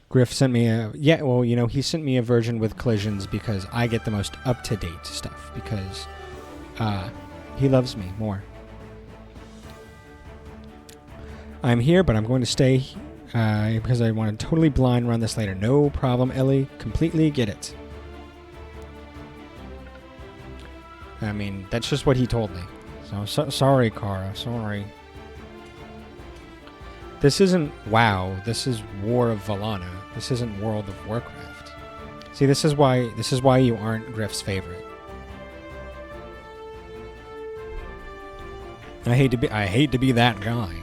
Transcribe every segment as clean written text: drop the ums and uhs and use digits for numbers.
Griff sent me a... Yeah, well, you know, he sent me a version with collisions because I get the most up-to-date stuff because he loves me more. I'm here, but I'm going to stay because I want to totally blind run this later. No problem, Ellie. Completely get it. I mean, that's just what he told me. So sorry, Kara. Sorry. This isn't WoW. This is War of Velana. This isn't World of Warcraft. See, this is why you aren't Griff's favorite. I hate to be that guy.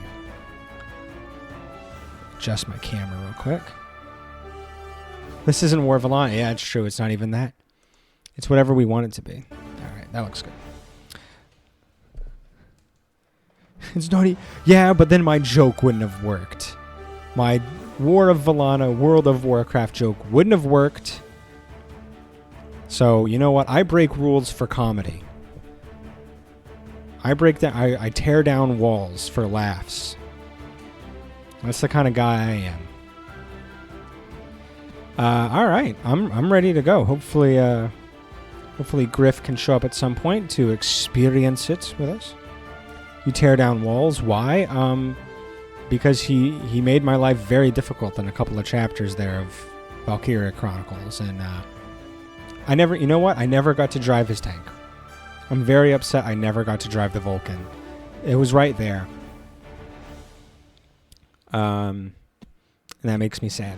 Adjust my camera real quick. This isn't War of Velana. Yeah, it's true. It's not even that. It's whatever we want it to be. All right, that looks good. It's not. Yeah, but then my joke wouldn't have worked. My War of Velana, World of Warcraft joke wouldn't have worked. So you know what? I break rules for comedy. I tear down walls for laughs. That's the kind of guy I am. All right, I'm ready to go. Hopefully Griff can show up at some point to experience it with us. You tear down walls. Why? Because he made my life very difficult in a couple of chapters there of Valkyria Chronicles, and I never got to drive his tank. I'm very upset I never got to drive the Vulcan. It was right there. And that makes me sad.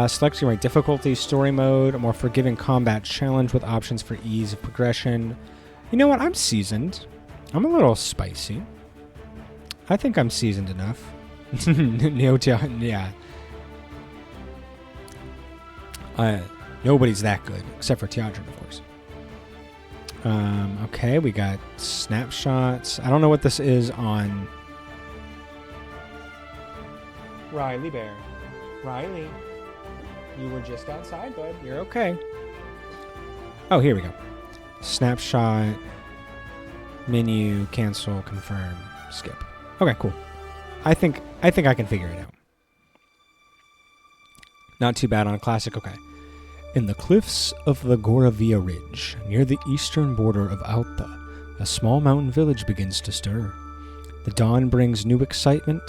Select your difficulty, story mode, a more forgiving combat challenge with options for ease of progression. You know what? I'm seasoned. I'm a little spicy. I think I'm seasoned enough. Yeah. Nobody's that good, except for Teodrin, of course. Okay, we got snapshots. I don't know what this is on... Riley Bear. Riley. You were just outside, bud. You're okay. Oh, here we go. Snapshot. Menu. Cancel. Confirm. Skip. Okay, cool. I think I can figure it out. Not too bad on classic. Okay. In the cliffs of the Goravia Ridge, near the eastern border of Alta, a small mountain village begins to stir. The dawn brings new excitement,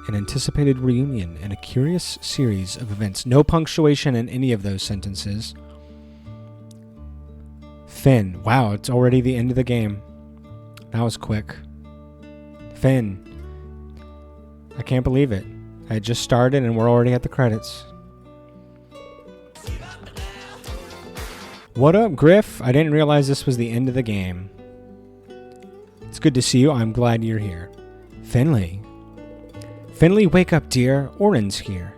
an anticipated reunion, and a curious series of events. No punctuation in any of those sentences. Finn. Wow, it's already the end of the game. That was quick. Finn. I can't believe it. I just started and we're already at the credits. What up, Griff? I didn't realize this was the end of the game. It's good to see you. I'm glad you're here. Finley. Finley, wake up, dear. Orin's here.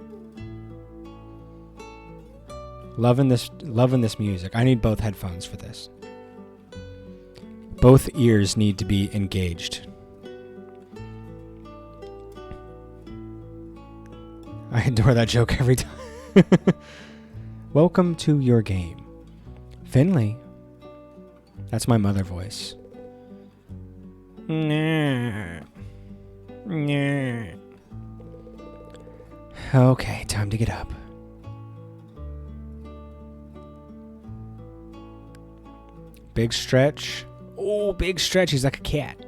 Loving this music. I need both headphones for this. Both ears need to be engaged. I adore that joke every time. Welcome to your game. Finley. That's my mother voice. Okay, time to get up. Big stretch. Oh, big stretch. He's like a cat.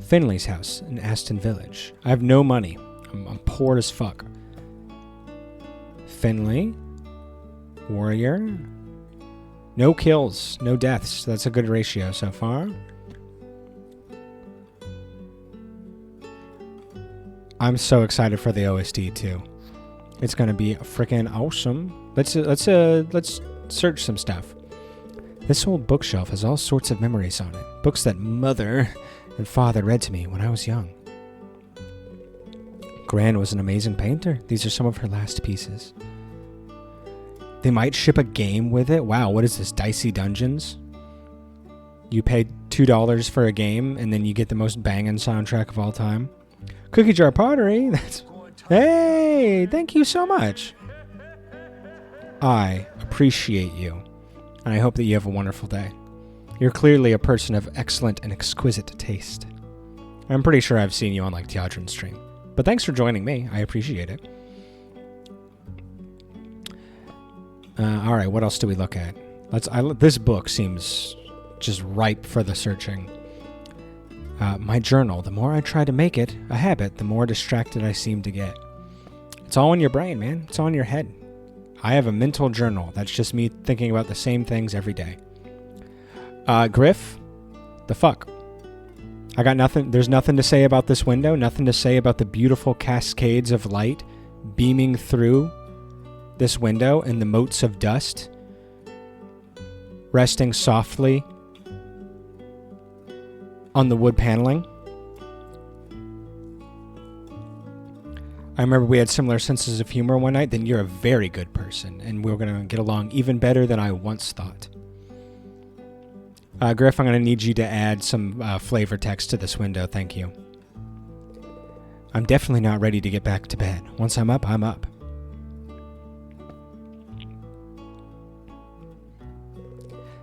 Finley's house in Aston Village. I have no money. I'm poor as fuck. Finley. Warrior. No kills. No deaths. That's a good ratio so far. I'm so excited for the OST too. It's gonna be freaking awesome. Let's search some stuff. This old bookshelf has all sorts of memories on it. Books that mother and father read to me when I was young. Gran was an amazing painter. These are some of her last pieces. They might ship a game with it. Wow, what is this? Dicey Dungeons? You pay $2 for a game and then you get the most banging soundtrack of all time. Cookie Jar Pottery. Hey, thank you so much. I appreciate you, and I hope that you have a wonderful day. You're clearly a person of excellent and exquisite taste. I'm pretty sure I've seen you on like Teatron's stream. But thanks for joining me. I appreciate it. All right, what else do we look at? This book seems just ripe for the searching. My journal. The more I try to make it a habit, the more distracted I seem to get. It's all in your brain, man. It's all in your head. I have a mental journal. That's just me thinking about the same things every day. Griff, the fuck? I got nothing. There's nothing to say about this window. Nothing to say about the beautiful cascades of light beaming through this window and the motes of dust resting softly on the wood paneling. I remember we had similar senses of humor one night. Then you're a very good person, and we're going to get along even better than I once thought. Griff, I'm going to need you to add some flavor text to this window. Thank you. I'm definitely not ready to get back to bed. Once I'm up, I'm up.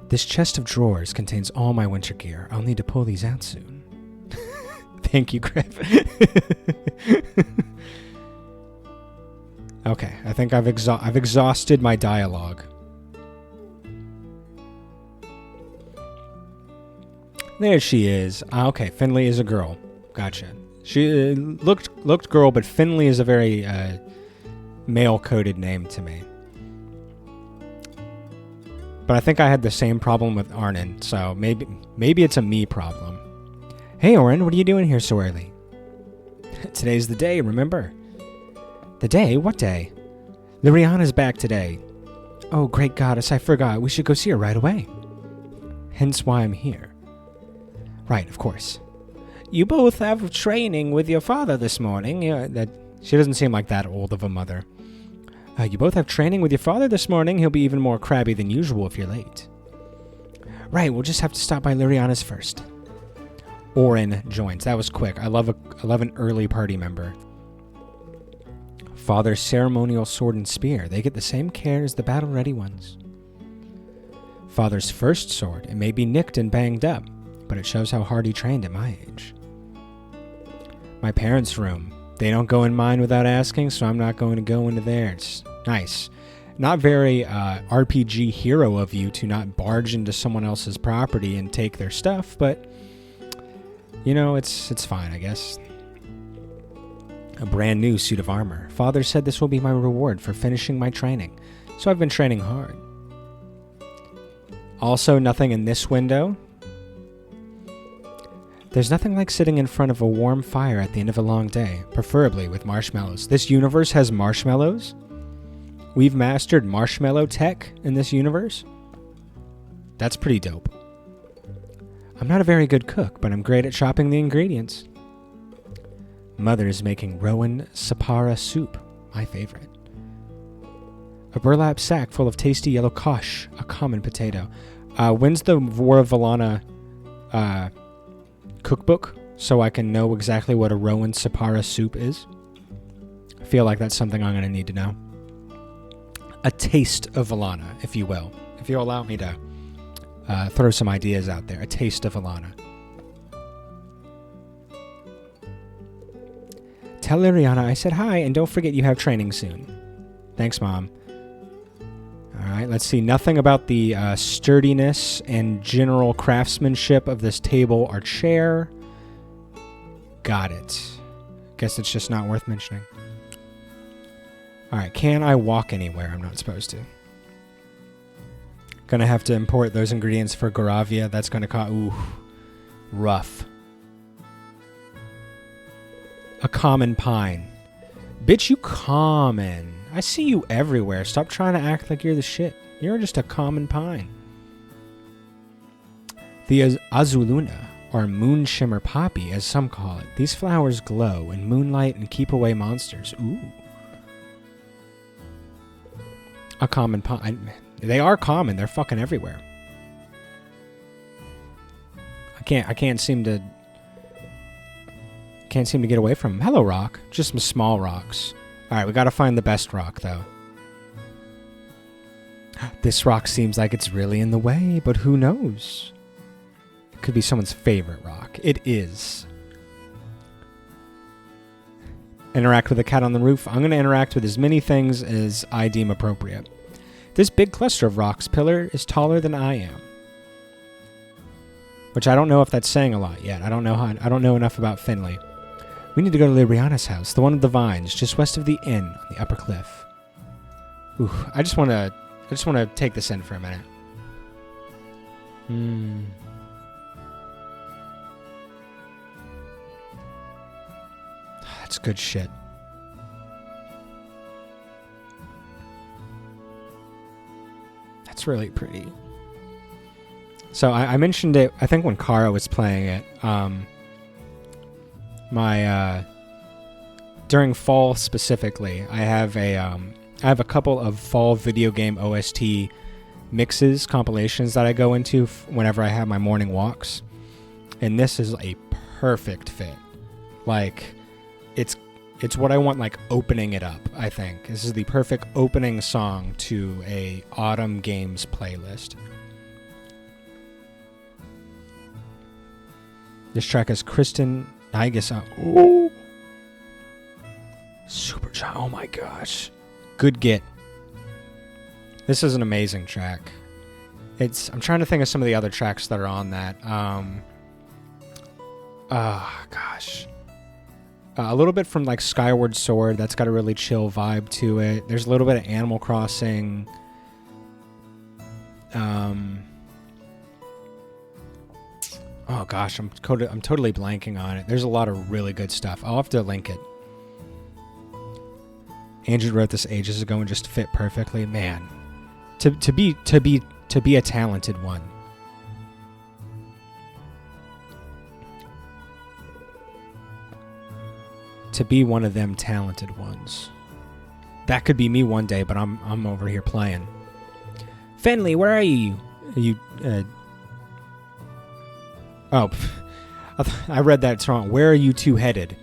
This chest of drawers contains all my winter gear. I'll need to pull these out soon. Thank you, Griff. Okay, I think I've exhausted my dialogue. There she is. Okay, Finley is a girl. Gotcha. She looked girl, but Finley is a very male-coded name to me. But I think I had the same problem with Arnon, so maybe it's a me problem. Hey, Oren, what are you doing here so early? Today's the day, remember? The day? What day? Liriana's back today. Oh, great goddess, I forgot. We should go see her right away. Hence why I'm here. Right, of course. You both have training with your father this morning. She doesn't seem like that old of a mother. You both have training with your father this morning. He'll be even more crabby than usual if you're late. Right, we'll just have to stop by Liriana's first. Oren joins. That was quick. I love an early party member. Father's ceremonial sword and spear. They get the same care as the battle-ready ones. Father's first sword. It may be nicked and banged up, but it shows how hard he trained at my age. My parents' room. They don't go in mine without asking, so I'm not going to go into theirs. Nice. Not very RPG hero of you to not barge into someone else's property and take their stuff, but, you know, it's fine, I guess. A brand new suit of armor. Father said this will be my reward for finishing my training, so I've been training hard. Also, nothing in this window. There's nothing like sitting in front of a warm fire at the end of a long day, preferably with marshmallows. This universe has marshmallows? We've mastered marshmallow tech in this universe? That's pretty dope. I'm not a very good cook, but I'm great at chopping the ingredients. Mother's making Rowan Sapara soup, my favorite. A burlap sack full of tasty yellow kosh, a common potato. When's the War of Velana cookbook, so I can know exactly what a Rowan Sapara soup is? I feel like that's something I'm going to need to know. A taste of Velana, if you will. If you'll allow me to throw some ideas out there. A taste of Velana. Tell Liriana I said hi, and don't forget you have training soon. Thanks, Mom. Alright, let's see. Nothing about the sturdiness and general craftsmanship of this table or chair. Got it. Guess it's just not worth mentioning. Alright, can I walk anywhere? I'm not supposed to. Gonna have to import those ingredients for Goravia. That's gonna cost... Ooh. Rough. A common pine. Bitch, you common. I see you everywhere. Stop trying to act like you're the shit. You're just a common pine. The azuluna, or moon shimmer poppy, as some call it. These flowers glow in moonlight and keep away monsters. Ooh. A common pine. They are common. They're fucking everywhere. I can't seem to get away from them. Hello, rock. Just some small rocks. Alright, we gotta find the best rock, though. This rock seems like it's really in the way, but who knows? It could be someone's favorite rock. It is. Interact with the cat on the roof. I'm going to interact with as many things as I deem appropriate. This big cluster of rocks pillar is taller than I am. Which I don't know if that's saying a lot yet. I don't know enough about Finley. We need to go to Liriana's house, the one with the vines, just west of the inn on the upper cliff. Ooh, I just want to take this in for a minute. That's good shit. That's really pretty. So I mentioned it, I think when Kara was playing it, during fall specifically, I have a couple of fall video game OST mixes, compilations that I go into whenever I have my morning walks. And this is a perfect fit. Like, it's what I want, like, opening it up, I think. This is the perfect opening song to a autumn games playlist. This track is Kristen Naigas. Oh, super track. Oh my gosh. Good get. This is an amazing track. I'm trying to think of some of the other tracks that are on that. Gosh. A little bit from like Skyward Sword. That's got a really chill vibe to it. There's a little bit of Animal Crossing. Oh gosh, I'm totally blanking on it. There's a lot of really good stuff. I'll have to link it. Andrew wrote this ages ago and just fit perfectly. Man, to be a talented one. To be one of them talented ones. That could be me one day, but I'm over here playing. Finley, where are you? Oh, I read that wrong. Where are you two headed?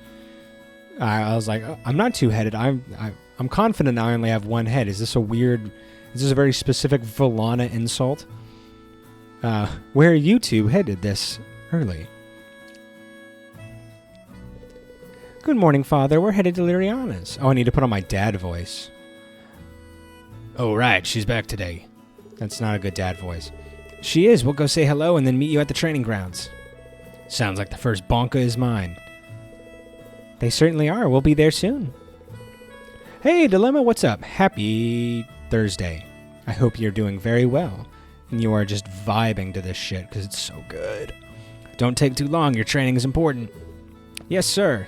I was like, I'm not two headed. I'm confident I only have one head. Is this a very specific Velana insult? Where are you two headed this early? Good morning, Father. We're headed to Liriana's. Oh, I need to put on my dad voice. Oh, right. She's back today. That's not a good dad voice. She is. We'll go say hello and then meet you at the training grounds. Sounds like the first bonka is mine. They certainly are. We'll be there soon. Hey, Dilemma, what's up? Happy Thursday. I hope you're doing very well and you are just vibing to this shit because it's so good. Don't take too long. Your training is important. Yes, sir.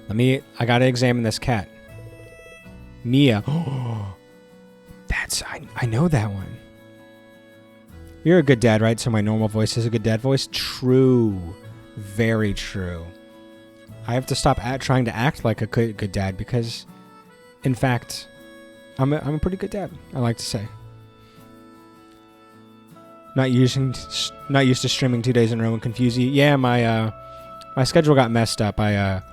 I gotta examine this cat. Mia. Oh, I know that one. You're a good dad, right? So my normal voice is a good dad voice? True. Very true. I have to stop trying to act like a good dad because, in fact, I'm a pretty good dad, I like to say. Not used to streaming 2 days in a row and confuse you. Yeah, my schedule got messed up. I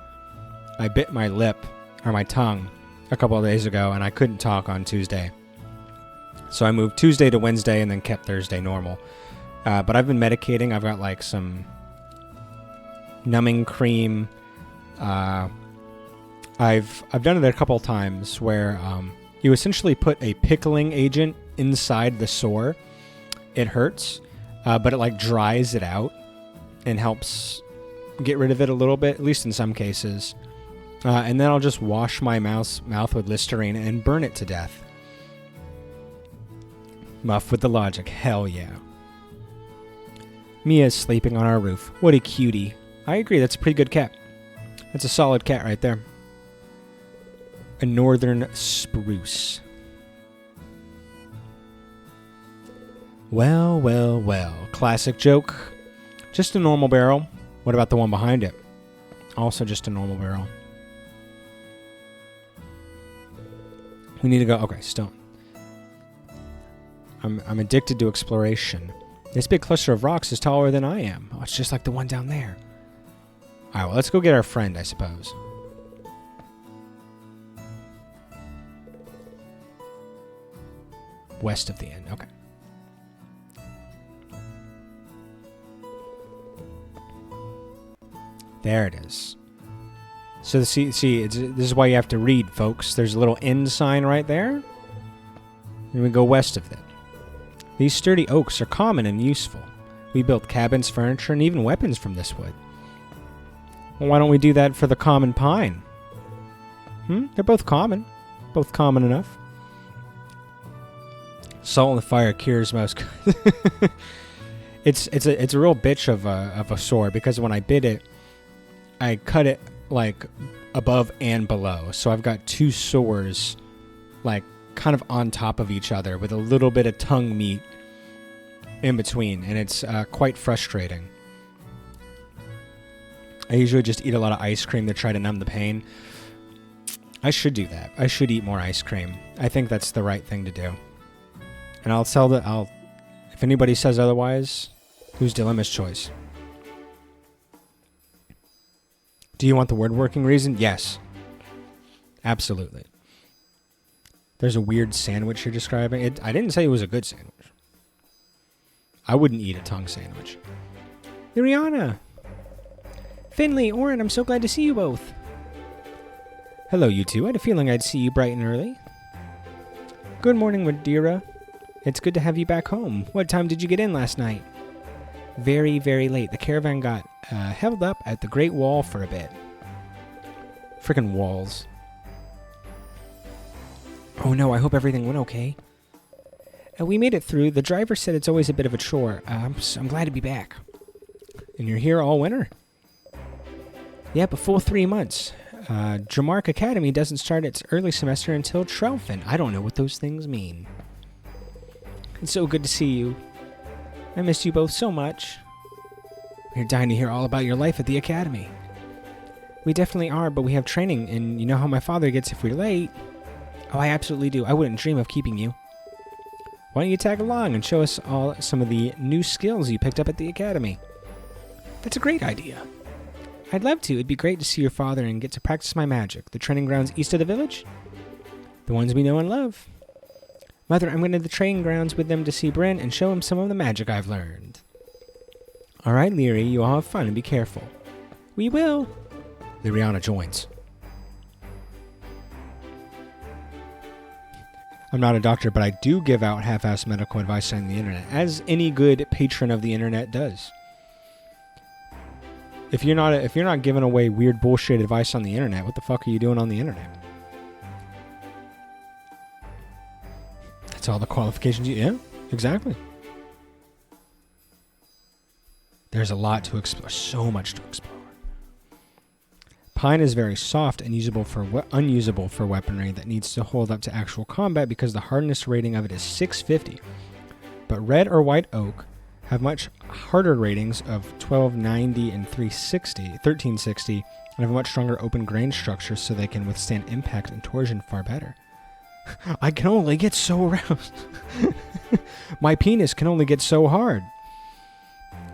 bit my lip, or my tongue, a couple of days ago, and I couldn't talk on Tuesday. So I moved Tuesday to Wednesday and then kept Thursday normal. But I've been medicating. I've got like some numbing cream. I've done it a couple of times where you essentially put a pickling agent inside the sore. It hurts, but it like dries it out and helps get rid of it a little bit, at least in some cases. And then I'll just wash my mouth with Listerine and burn it to death. Muff with the logic. Hell yeah. Mia's sleeping on our roof. What a cutie. I agree, that's a pretty good cat. That's a solid cat right there. A northern spruce. Well, well, well. Classic joke. Just a normal barrel. What about the one behind it? Also just a normal barrel. We need to go... Okay, stone. I'm addicted to exploration. This big cluster of rocks is taller than I am. Oh, it's just like the one down there. Alright, well, let's go get our friend, I suppose. West of the inn. Okay. There it is. So see, this is why you have to read, folks. There's a little N sign right there. And we go west of it. These sturdy oaks are common and useful. We built cabins, furniture, and even weapons from this wood. Well, why don't we do that for the common pine? They're both common. Both common enough. Salt in the fire cures most. It's a real bitch of a sword, because when I bit it, I cut it like above and below. So I've got two sores like kind of on top of each other with a little bit of tongue meat in between, and it's quite frustrating. I usually just eat a lot of ice cream to try to numb the pain. I should do that. I should eat more ice cream. I think that's the right thing to do. And if anybody says otherwise, who's Dilemma's choice? Do you want the word working reason? Yes. Absolutely. There's a weird sandwich you're describing. I didn't say it was a good sandwich. I wouldn't eat a tongue sandwich. Liriana! Finley, Oren, I'm so glad to see you both. Hello, you two. I had a feeling I'd see you bright and early. Good morning, Madeira. It's good to have you back home. What time did you get in last night? Very, very late. The caravan got held up at the Great Wall for a bit. Frickin' walls. Oh no, I hope everything went okay. We made it through. The driver said it's always a bit of a chore. I'm glad to be back. And you're here all winter? Yep, a full 3 months. Dramark Academy doesn't start its early semester until Trelfin. I don't know what those things mean. It's so good to see you. I missed you both so much. We're dying to hear all about your life at the academy. We definitely are, but we have training, and you know how my father gets if we're late. Oh, I absolutely do. I wouldn't dream of keeping you. Why don't you tag along and show us all some of the new skills you picked up at the academy? That's a great idea. I'd love to. It'd be great to see your father and get to practice my magic. The training grounds east of the village? The ones we know and love. Mother, I'm going to the training grounds with them to see Bryn and show him some of the magic I've learned. All right, Lyri, you all have fun and be careful. We will. Liriana joins. I'm not a doctor, but I do give out half-assed medical advice on the internet, as any good patron of the internet does. If you're not giving away weird bullshit advice on the internet, what the fuck are you doing on the internet? That's all the qualifications you... Yeah, exactly. There's a lot to explore. So much to explore. Pine is very soft and unusable for weaponry that needs to hold up to actual combat because the hardness rating of it is 650. But red or white oak have much harder ratings of 1290 and 1360 and have a much stronger open grain structure so they can withstand impact and torsion far better. I can only get so aroused. My penis can only get so hard.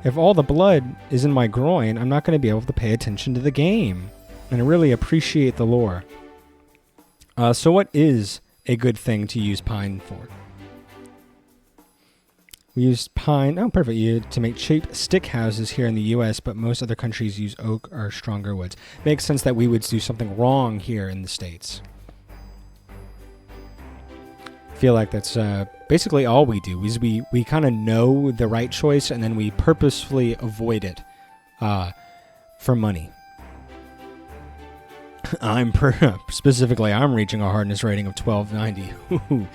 If all the blood is in my groin, I'm not going to be able to pay attention to the game. And I really appreciate the lore. So what is a good thing to use pine for? We use pine, oh perfect, to make cheap stick houses here in the US, but most other countries use oak or stronger woods. Makes sense that we would do something wrong here in the States. I feel like that's basically all we do, is we kind of know the right choice and then we purposefully avoid it for money. Specifically, I'm reaching a hardness rating of 1290. Ooh,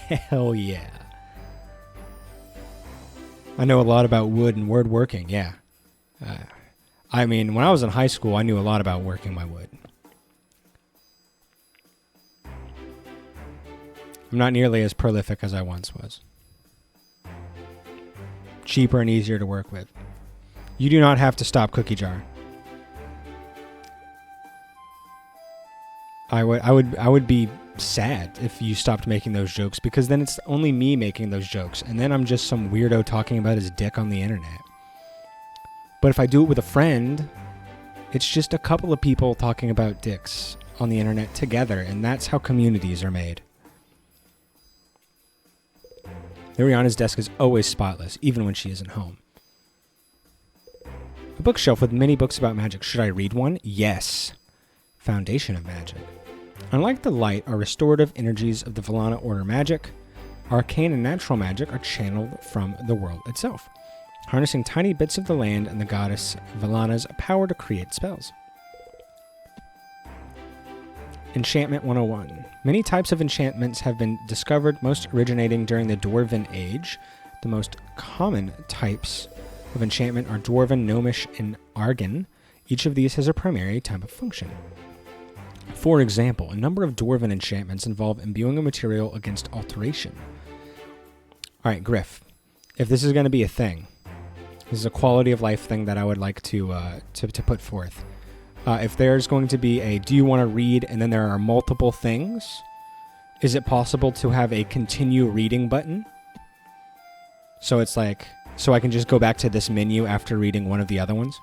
hell yeah. I know a lot about wood and word working, yeah. I mean, when I was in high school, I knew a lot about working my wood. I'm not nearly as prolific as I once was. Cheaper and easier to work with. You do not have to stop Cookie Jar. I would be sad if you stopped making those jokes, because then it's only me making those jokes, and then I'm just some weirdo talking about his dick on the internet. But if I do it with a friend, it's just a couple of people talking about dicks on the internet together, and that's how communities are made. Liriana's desk is always spotless, even when she isn't home. A bookshelf with many books about magic. Should I read one? Yes. foundation of magic. Unlike the light or restorative energies of the Velana order magic, arcane and natural magic are channeled from the world itself, harnessing tiny bits of the land and the goddess Velana's power to create spells. Enchantment 101. Many types of enchantments have been discovered, most originating during the Dwarven Age. The most common types of enchantment are Dwarven, Gnomish, and Argan. Each of these has a primary type of function. For example, a number of Dwarven enchantments involve imbuing a material against alteration. Alright, Griff, if this is going to be a thing, this is a quality of life thing that I would like to put forth. If there's going to be a do you want to read and then there are multiple things, is it possible to have a continue reading button? So it's like, so I can just go back to this menu after reading one of the other ones?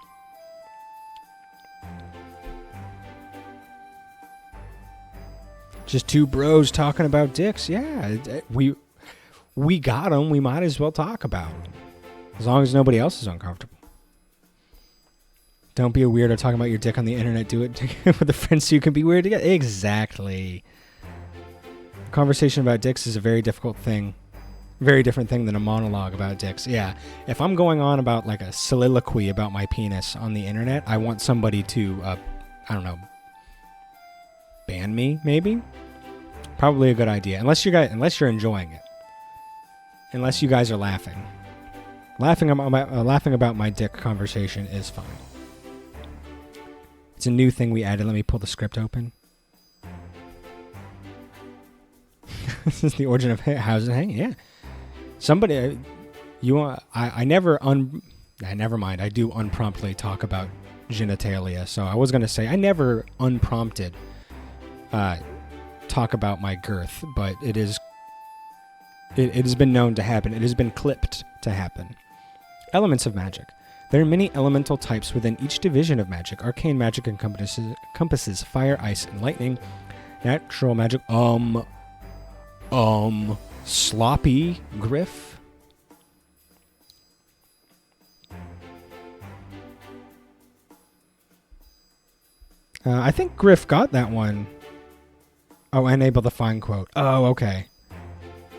Just two bros talking about dicks. Yeah, we got them. We might as well talk about them. As long as nobody else is uncomfortable. Don't be a weirdo talking about your dick on the internet. Do it with a friend so you can be weird together. Exactly. A conversation about dicks is a very difficult thing. Very different thing than a monologue about dicks. Yeah. If I'm going on about like a soliloquy about my penis on the internet, I want somebody to, I don't know, ban me, maybe? Probably a good idea. Unless you're enjoying it. Unless you guys are laughing. Laughing about my dick conversation is fine. It's a new thing we added. Let me pull the script open. This is the origin of how's it hanging? Yeah. Somebody, never mind. I do unpromptly talk about genitalia. So I was going to say I never unprompted talk about my girth, but it has been known to happen. It has been clipped to happen. Elements of magic. There are many elemental types within each division of magic. Arcane magic encompasses fire, ice, and lightning. Natural magic, sloppy, Griff. I think Griff got that one. Oh, enable the find quote. Oh, okay.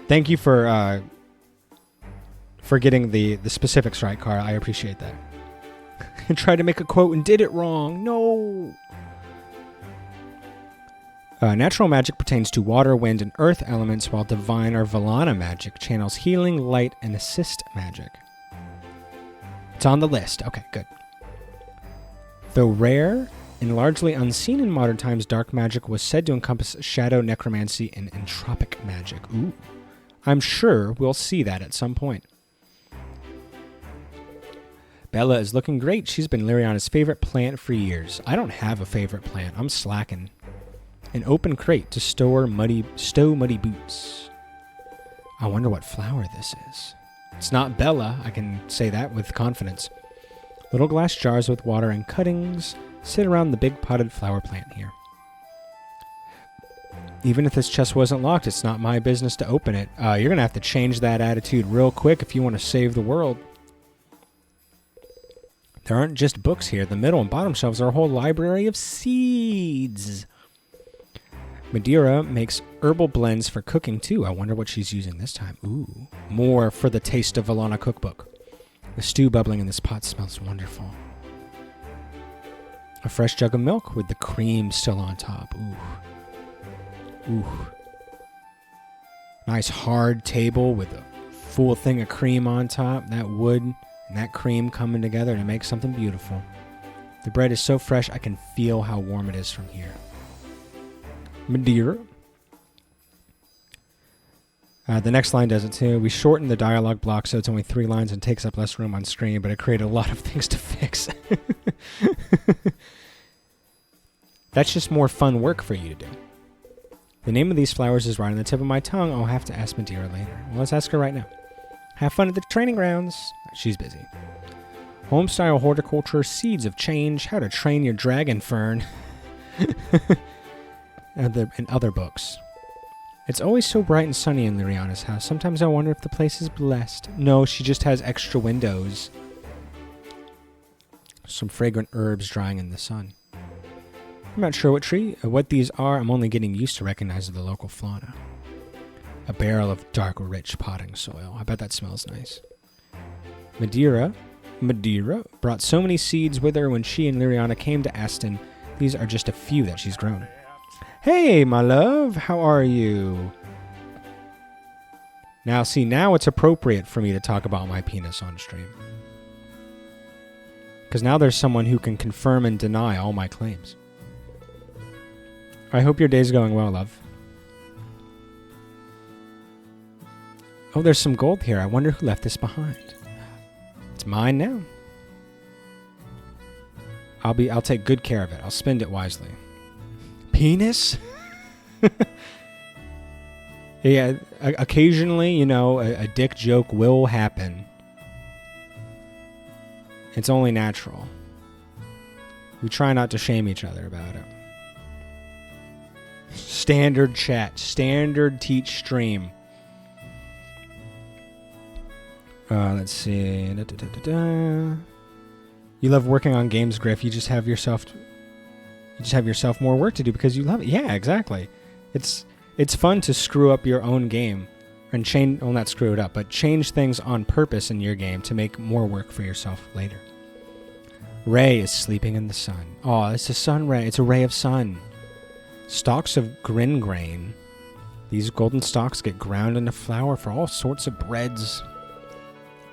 Thank you for getting the specifics right, Cara. I appreciate that. And tried to make a quote and did it wrong. No. Natural magic pertains to water, wind, and earth elements, while divine or Velana magic channels healing, light, and assist magic. It's on the list. Okay, good. Though rare and largely unseen in modern times, dark magic was said to encompass shadow, necromancy, and entropic magic. Ooh. I'm sure we'll see that at some point. Bella is looking great. She's been Liriana's favorite plant for years. I don't have a favorite plant. I'm slacking. An open crate to stow muddy boots. I wonder what flower this is. It's not Bella. I can say that with confidence. Little glass jars with water and cuttings sit around the big potted flower plant here. Even if this chest wasn't locked, it's not my business to open it. You're going to have to change that attitude real quick if you want to save the world. There aren't just books here. The middle and bottom shelves are a whole library of seeds. Madeira makes herbal blends for cooking, too. I wonder what she's using this time. Ooh, more for the taste of Velana cookbook. The stew bubbling in this pot smells wonderful. A fresh jug of milk with the cream still on top. Ooh. Ooh. Nice hard table with a full thing of cream on top. That wood and that cream coming together to make something beautiful. The bread is so fresh I can feel how warm it is from here. Madeira. The next line does it too. We shortened the dialogue block so it's only 3 lines and takes up less room on screen, but it created a lot of things to fix. That's just more fun work for you to do. The name of these flowers is right on the tip of my tongue. I'll have to ask Madeira later. Well, let's ask her right now. Have fun at the training grounds. She's busy. Homestyle horticulture, seeds of change, how to train your dragon fern, and other books. It's always so bright and sunny in Liriana's house. Sometimes I wonder if the place is blessed. No, she just has extra windows. Some fragrant herbs drying in the sun. I'm not sure what these are. I'm only getting used to recognizing the local fauna. A barrel of dark, rich potting soil. I bet that smells nice. Madeira brought so many seeds with her when she and Liriana came to Aston. These are just a few that she's grown. Hey, my love, how are you? Now, see, now it's appropriate for me to talk about my penis on stream. Because now there's someone who can confirm and deny all my claims. I hope your day's going well, love. Oh, there's some gold here. I wonder who left this behind. It's mine now. I'll take good care of it. I'll spend it wisely. Penis? Yeah, occasionally, you know, a dick joke will happen. It's only natural. We try not to shame each other about it. Standard chat. Standard teach stream. Let's see. You love working on games, Griff. You just have yourself more work to do because you love it. Yeah, exactly. It's fun to screw up your own game and change. Well, not screw it up, but change things on purpose in your game to make more work for yourself later. Ray is sleeping in the sun. Oh, it's a sun ray. It's a ray of sun. Stalks of grin grain. These golden stalks get ground into flour for all sorts of breads.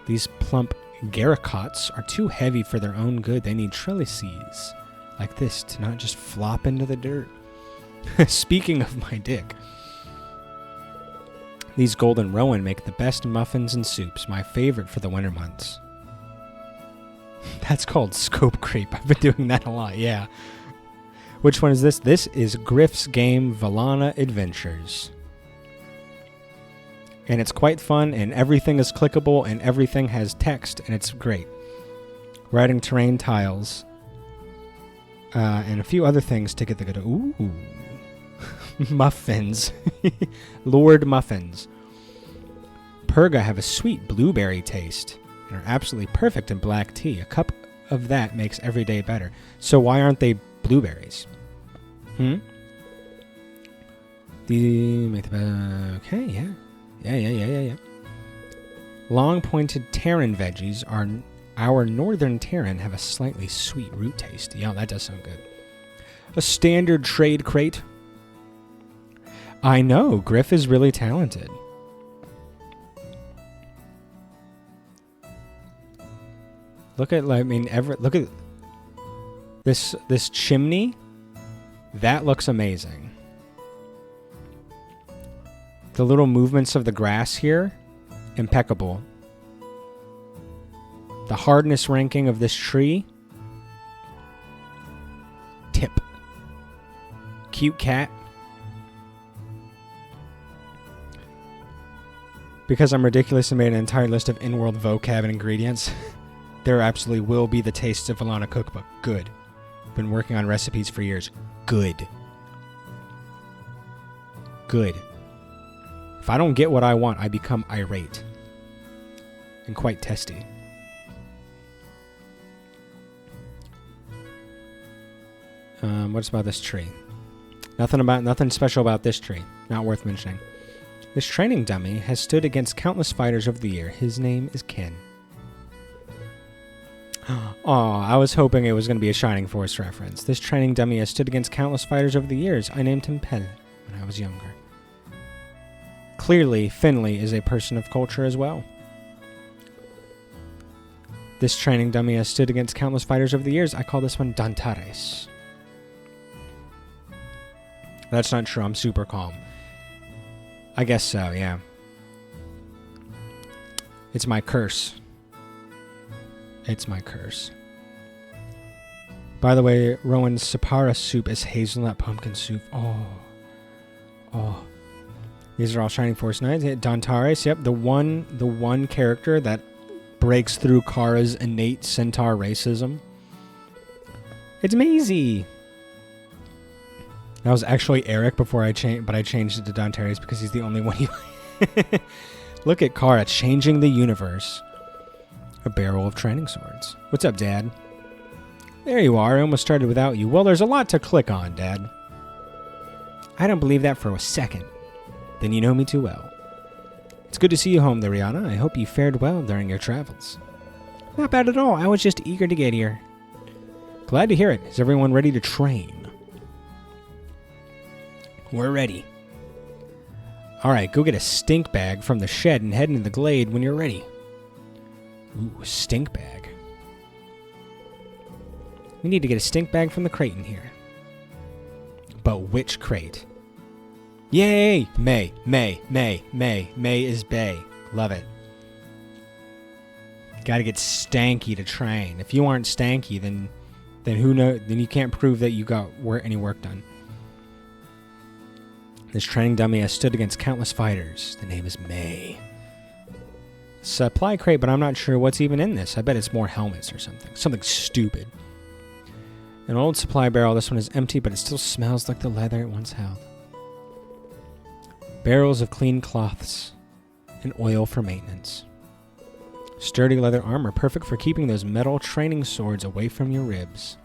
These plump garicots are too heavy for their own good. They need trellises like this to not just flop into the dirt. Speaking of my dick, these golden rowan make the best muffins and soups, my favorite for the winter months. That's called scope creep. I've been doing that a lot, yeah. Which one is this? This is Griff's game, Velana Adventures. And it's quite fun, and everything is clickable, and everything has text, and it's great. Writing terrain tiles, and a few other things to get the good... Ooh. Muffins. Lord Muffins. Perga have a sweet blueberry taste, and are absolutely perfect in black tea. A cup of that makes every day better. So why aren't they blueberries? Okay, yeah. Yeah. Long pointed Terran veggies are our northern Terran have a slightly sweet root taste. Yeah, that does sound good. A standard trade crate. I know, Griff is really talented. Look at look at this chimney. That looks amazing. The little movements of the grass here, impeccable. The hardness ranking of this tree, tip. Cute cat. Because I'm ridiculous and made an entire list of in-world vocab and ingredients, there absolutely will be the tastes of Velana cookbook. Good. Been working on recipes for years. Good. If I don't get what I want, I become irate. And quite testy. What's about this tree? Nothing special about this tree. Not worth mentioning. This training dummy has stood against countless fighters over the year. His name is Ken. Aw, I was hoping it was going to be a Shining Force reference. This training dummy has stood against countless fighters over the years. I named him Pen when I was younger. Clearly, Finley is a person of culture as well. This training dummy has stood against countless fighters over the years. I call this one Dantares. That's not true. I'm super calm. I guess so, yeah. It's my curse. It's my curse. By the way, Rowan's Sapara soup is hazelnut pumpkin soup. Oh. These are all Shining Force Knights. Dantares, yep, the one character that breaks through Kara's innate centaur racism. It's Maisie. That was actually Eric before I changed, but I changed it to Dantares because he's the only one. Look at Kara changing the universe. A barrel of training swords. What's up, Dad? There you are. I almost started without you. Well, there's a lot to click on, Dad. I don't believe that for a second. Then you know me too well. It's good to see you home there, Rihanna. I hope you fared well during your travels. Not bad at all. I was just eager to get here. Glad to hear it. Is everyone ready to train? We're ready. All right, go get a stink bag from the shed and head into the glade when you're ready. Ooh, stink bag. We need to get a stink bag from the crate in here. But which crate? Yay! May is Bay. Love it. Gotta get stanky to train. If you aren't stanky, then who knows? Then you can't prove that you got any work done. This training dummy has stood against countless fighters. The name is May. Supply crate, but I'm not sure what's even in this. I bet it's more helmets or something. Something stupid. An old supply barrel. This one is empty, but it still smells like the leather it once held. Barrels of clean cloths and oil for maintenance. Sturdy leather armor, perfect for keeping those metal training swords away from your ribs.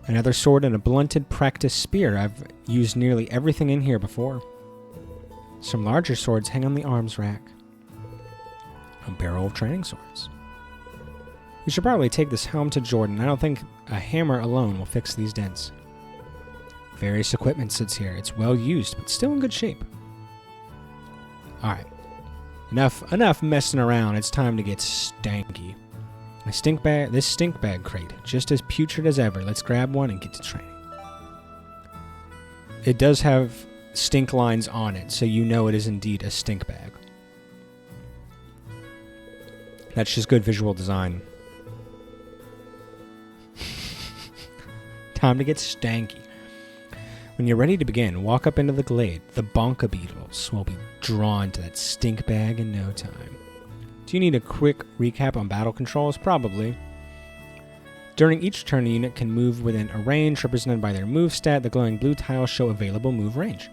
Another sword and a blunted practice spear. I've used nearly everything in here before. Some larger swords hang on the arms rack. A barrel of training swords. We should probably take this helm to Jordan. I don't think a hammer alone will fix these dents. Various equipment sits here. It's well used, but still in good shape. Alright. Enough messing around. It's time to get stanky. This stink bag crate, just as putrid as ever. Let's grab one and get to training. It does have stink lines on it, so you know it is indeed a stink bag. That's just good visual design. Time to get stanky. When you're ready to begin, walk up into the glade. The bonka beetles will be drawn to that stink bag in no time. Do you need a quick recap on battle controls? Probably. During each turn, a unit can move within a range represented by their move stat. The glowing blue tiles show available move range.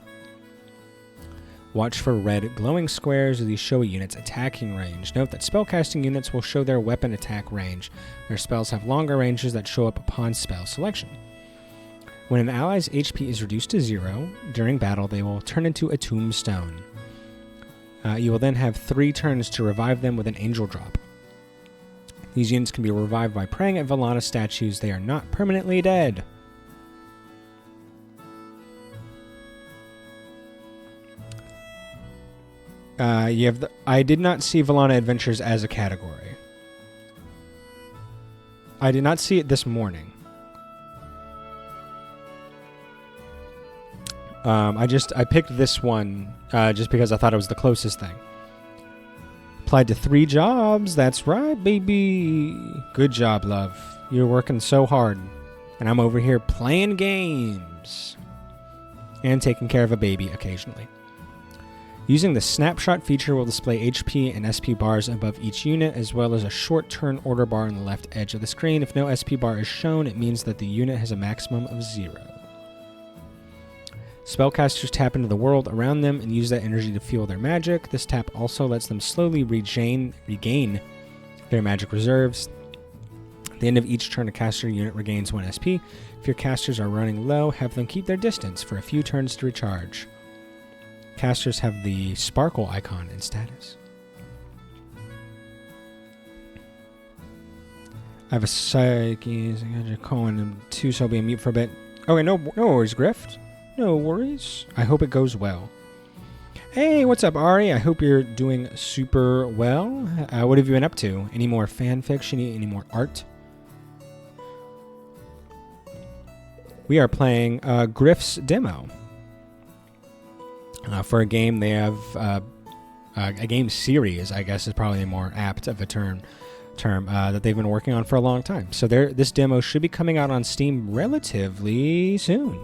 Watch for red glowing squares as these show a unit's attacking range. Note that spellcasting units will show their weapon attack range. Their spells have longer ranges that show up upon spell selection. When an ally's HP is reduced to 0, during battle they will turn into a tombstone. You will then have 3 turns to revive them with an angel drop. These units can be revived by praying at Velana statues. They are not permanently dead. I did not see Velana Adventures as a category. I did not see it this morning. I picked this one just because I thought it was the closest thing. Applied to 3 jobs. That's right, baby. Good job, love. You're working so hard. And I'm over here playing games. And taking care of a baby occasionally. Using the snapshot feature will display HP and SP bars above each unit, as well as a short turn order bar on the left edge of the screen. If no SP bar is shown, it means that the unit has a maximum of 0. Spellcasters tap into the world around them and use that energy to fuel their magic. This tap also lets them slowly regain their magic reserves. At the end of each turn, a caster unit regains 1 SP. If your casters are running low, have them keep their distance for a few turns to recharge. Casters have the sparkle icon in status. I have a psyche. Calling 2, so I'll be on mute for a bit. Okay, no worries, Grift. No worries. I hope it goes well. Hey, what's up, Ari? I hope you're doing super well. What have you been up to? Any more fan fiction? Any more art? We are playing Griff's demo. For a game, they have a game series, I guess is probably more apt of a term that they've been working on for a long time. So this demo should be coming out on Steam relatively soon.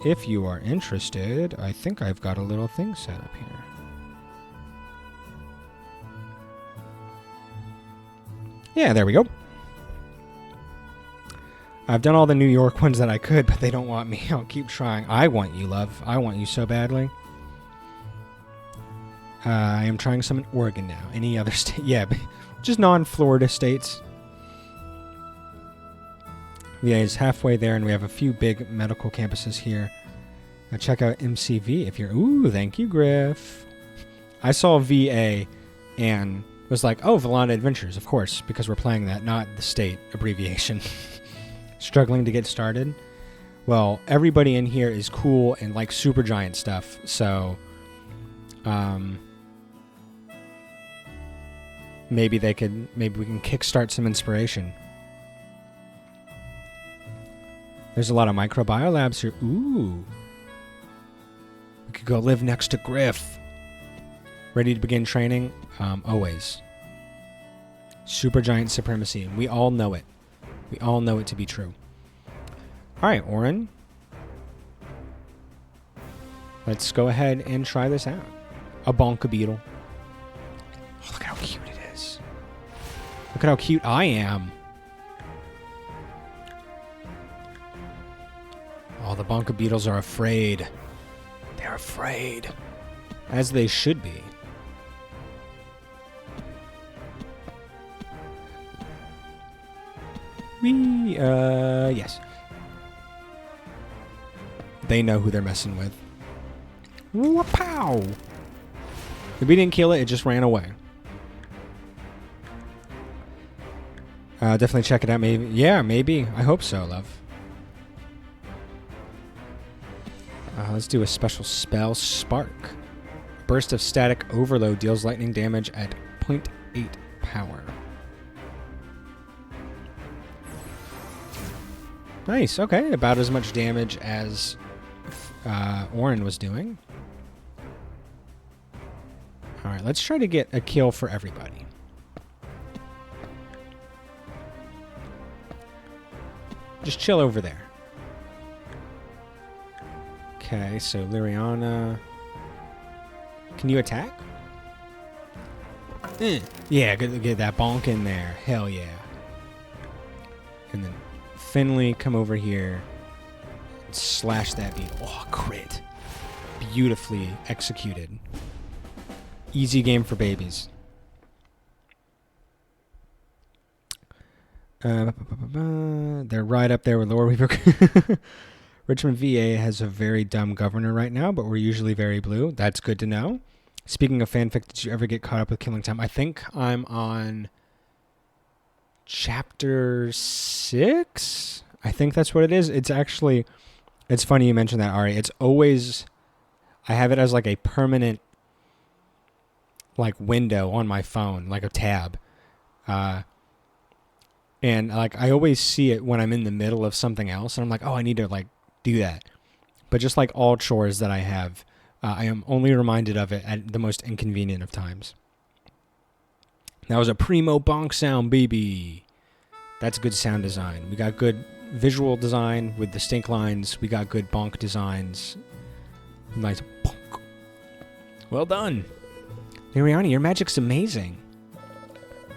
If you are interested, I think I've got a little thing set up here. Yeah, there we go. I've done all the New York ones that I could, but they don't want me. I'll keep trying. I want you, love. I want you so badly. I am trying some in Oregon now. Any other state? Yeah, just non-Florida states. VA is halfway there, and we have a few big medical campuses here. Now check out MCV if you're... Ooh, thank you, Griff. I saw VA and was like, oh, Velana Adventures, of course, because we're playing that, not the state abbreviation. Struggling to get started. Well, everybody in here is cool and like Supergiant stuff, so maybe we can kickstart some inspiration. There's a lot of microbiolabs here. Ooh. We could go live next to Griff. Ready to begin training? Always. Supergiant supremacy, and we all know it. We all know it to be true. Alright, Oren. Let's go ahead and try this out. A bonka beetle. Oh, look at how cute it is. Look at how cute I am. Oh, the bonka beetles are afraid. They're afraid. As they should be. Yes. They know who they're messing with. Wapow! If we didn't kill it, it just ran away. Definitely check it out, maybe. Yeah, maybe. I hope so, love. Let's do a special spell, Spark. Burst of static overload deals lightning damage at 0.8 power. Nice, okay. About as much damage as Oren was doing. Alright, let's try to get a kill for everybody. Just chill over there. Okay, so Liriana. Can you attack? Yeah, get that bonk in there. Hell yeah. And then Finley, come over here and slash that beetle. Oh, crit. Beautifully executed. Easy game for babies. They're right up there with Lore Weaver. Richmond VA has a very dumb governor right now, but we're usually very blue. That's good to know. Speaking of fanfic, did you ever get caught up with Killing Time? I think I'm on chapter 6. I think that's what it is. It's actually, it's funny you mentioned that, Ari. It's always, I have it as like a permanent like window on my phone, like a tab. And like I always see it when I'm in the middle of something else, and I'm like, oh, I need to like do that. But just like all chores that I have, I am only reminded of it at the most inconvenient of times. That was a primo bonk sound, baby. That's good sound design. We got good visual design with distinct lines. We got good bonk designs. Nice bonk. Well done. Miriani, your magic's amazing.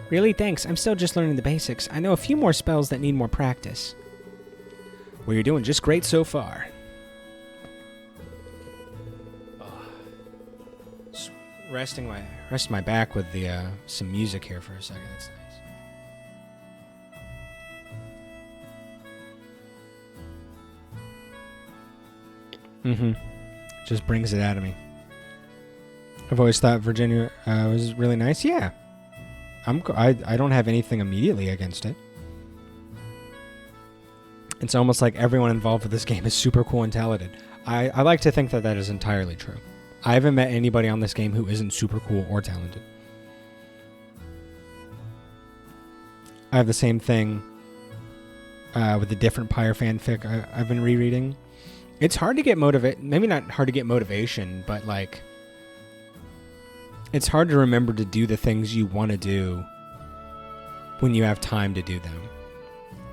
Really? Thanks. I'm still just learning the basics. I know a few more spells that need more practice. Well, you're doing just great so far. Just rest my back with the some music here for a second. That's nice. Just brings it out of me. I've always thought Virginia was really nice. Yeah. I don't have anything immediately against it. It's almost like everyone involved with this game is super cool and talented. I like to think that that is entirely true. I haven't met anybody on this game who isn't super cool or talented. I have the same thing with the different Pyre fanfic I've been rereading. It's hard to get maybe not hard to get motivation, but like it's hard to remember to do the things you want to do when you have time to do them.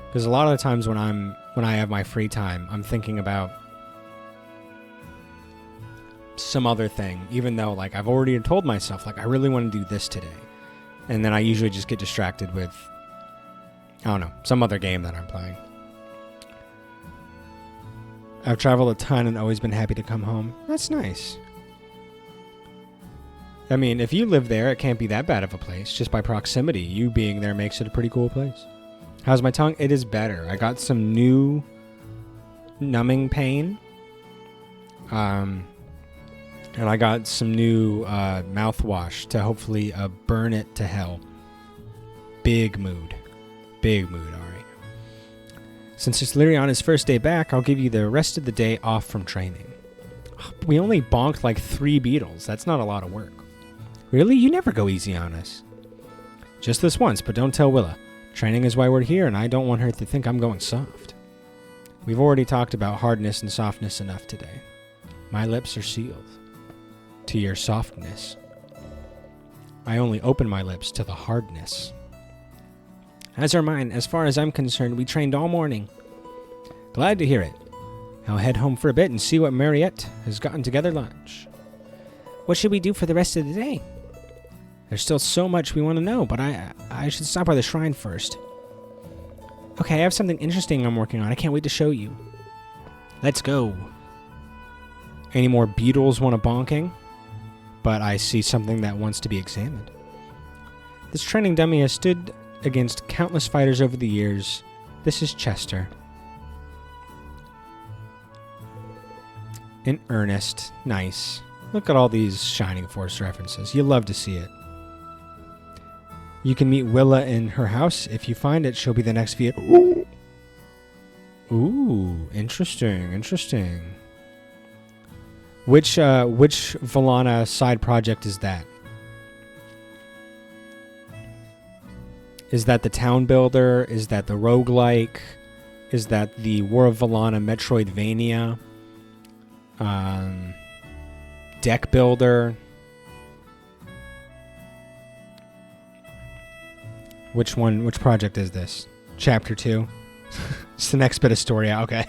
Because a lot of the times when I have my free time, I'm thinking about some other thing, even though like I've already told myself like I really want to do this today. And then I usually just get distracted with, I don't know, some other game that I'm playing. I've traveled a ton and always been happy to come home. That's nice. I mean, if you live there, it can't be that bad of a place. Just by proximity, you being there makes it a pretty cool place. How's my tongue? It is better. I got some new numbing pain. And I got some new mouthwash to hopefully burn it to hell. Big mood. Big mood, Ari. Since it's Liriana's first day back, I'll give you the rest of the day off from training. We only bonked like 3 beetles. That's not a lot of work. Really? You never go easy on us. Just this once, but don't tell Willa. Training is why we're here, and I don't want her to think I'm going soft. We've already talked about hardness and softness enough today. My lips are sealed to your softness. I only open my lips to the hardness. As are mine. As far as I'm concerned, we trained all morning. Glad to hear it. I'll head home for a bit and see what Mariette has gotten together lunch. What should we do for the rest of the day? There's still so much we want to know, but I should stop by the shrine first. Okay, I have something interesting I'm working on. I can't wait to show you. Let's go. Any more beetles want a bonking? But I see something that wants to be examined. This training dummy has stood against countless fighters over the years. This is Chester. In earnest. Nice. Look at all these Shining Force references. You love to see it. You can meet Willa in her house. If you find it, she'll be the next vehicle. Ooh, interesting, interesting. Which Velana side project is that? Is that the Town Builder? Is that the Roguelike? Is that the War of Velana Metroidvania? Deck Builder? Which one? Which project is this? Chapter 2? It's the next bit of story. Okay.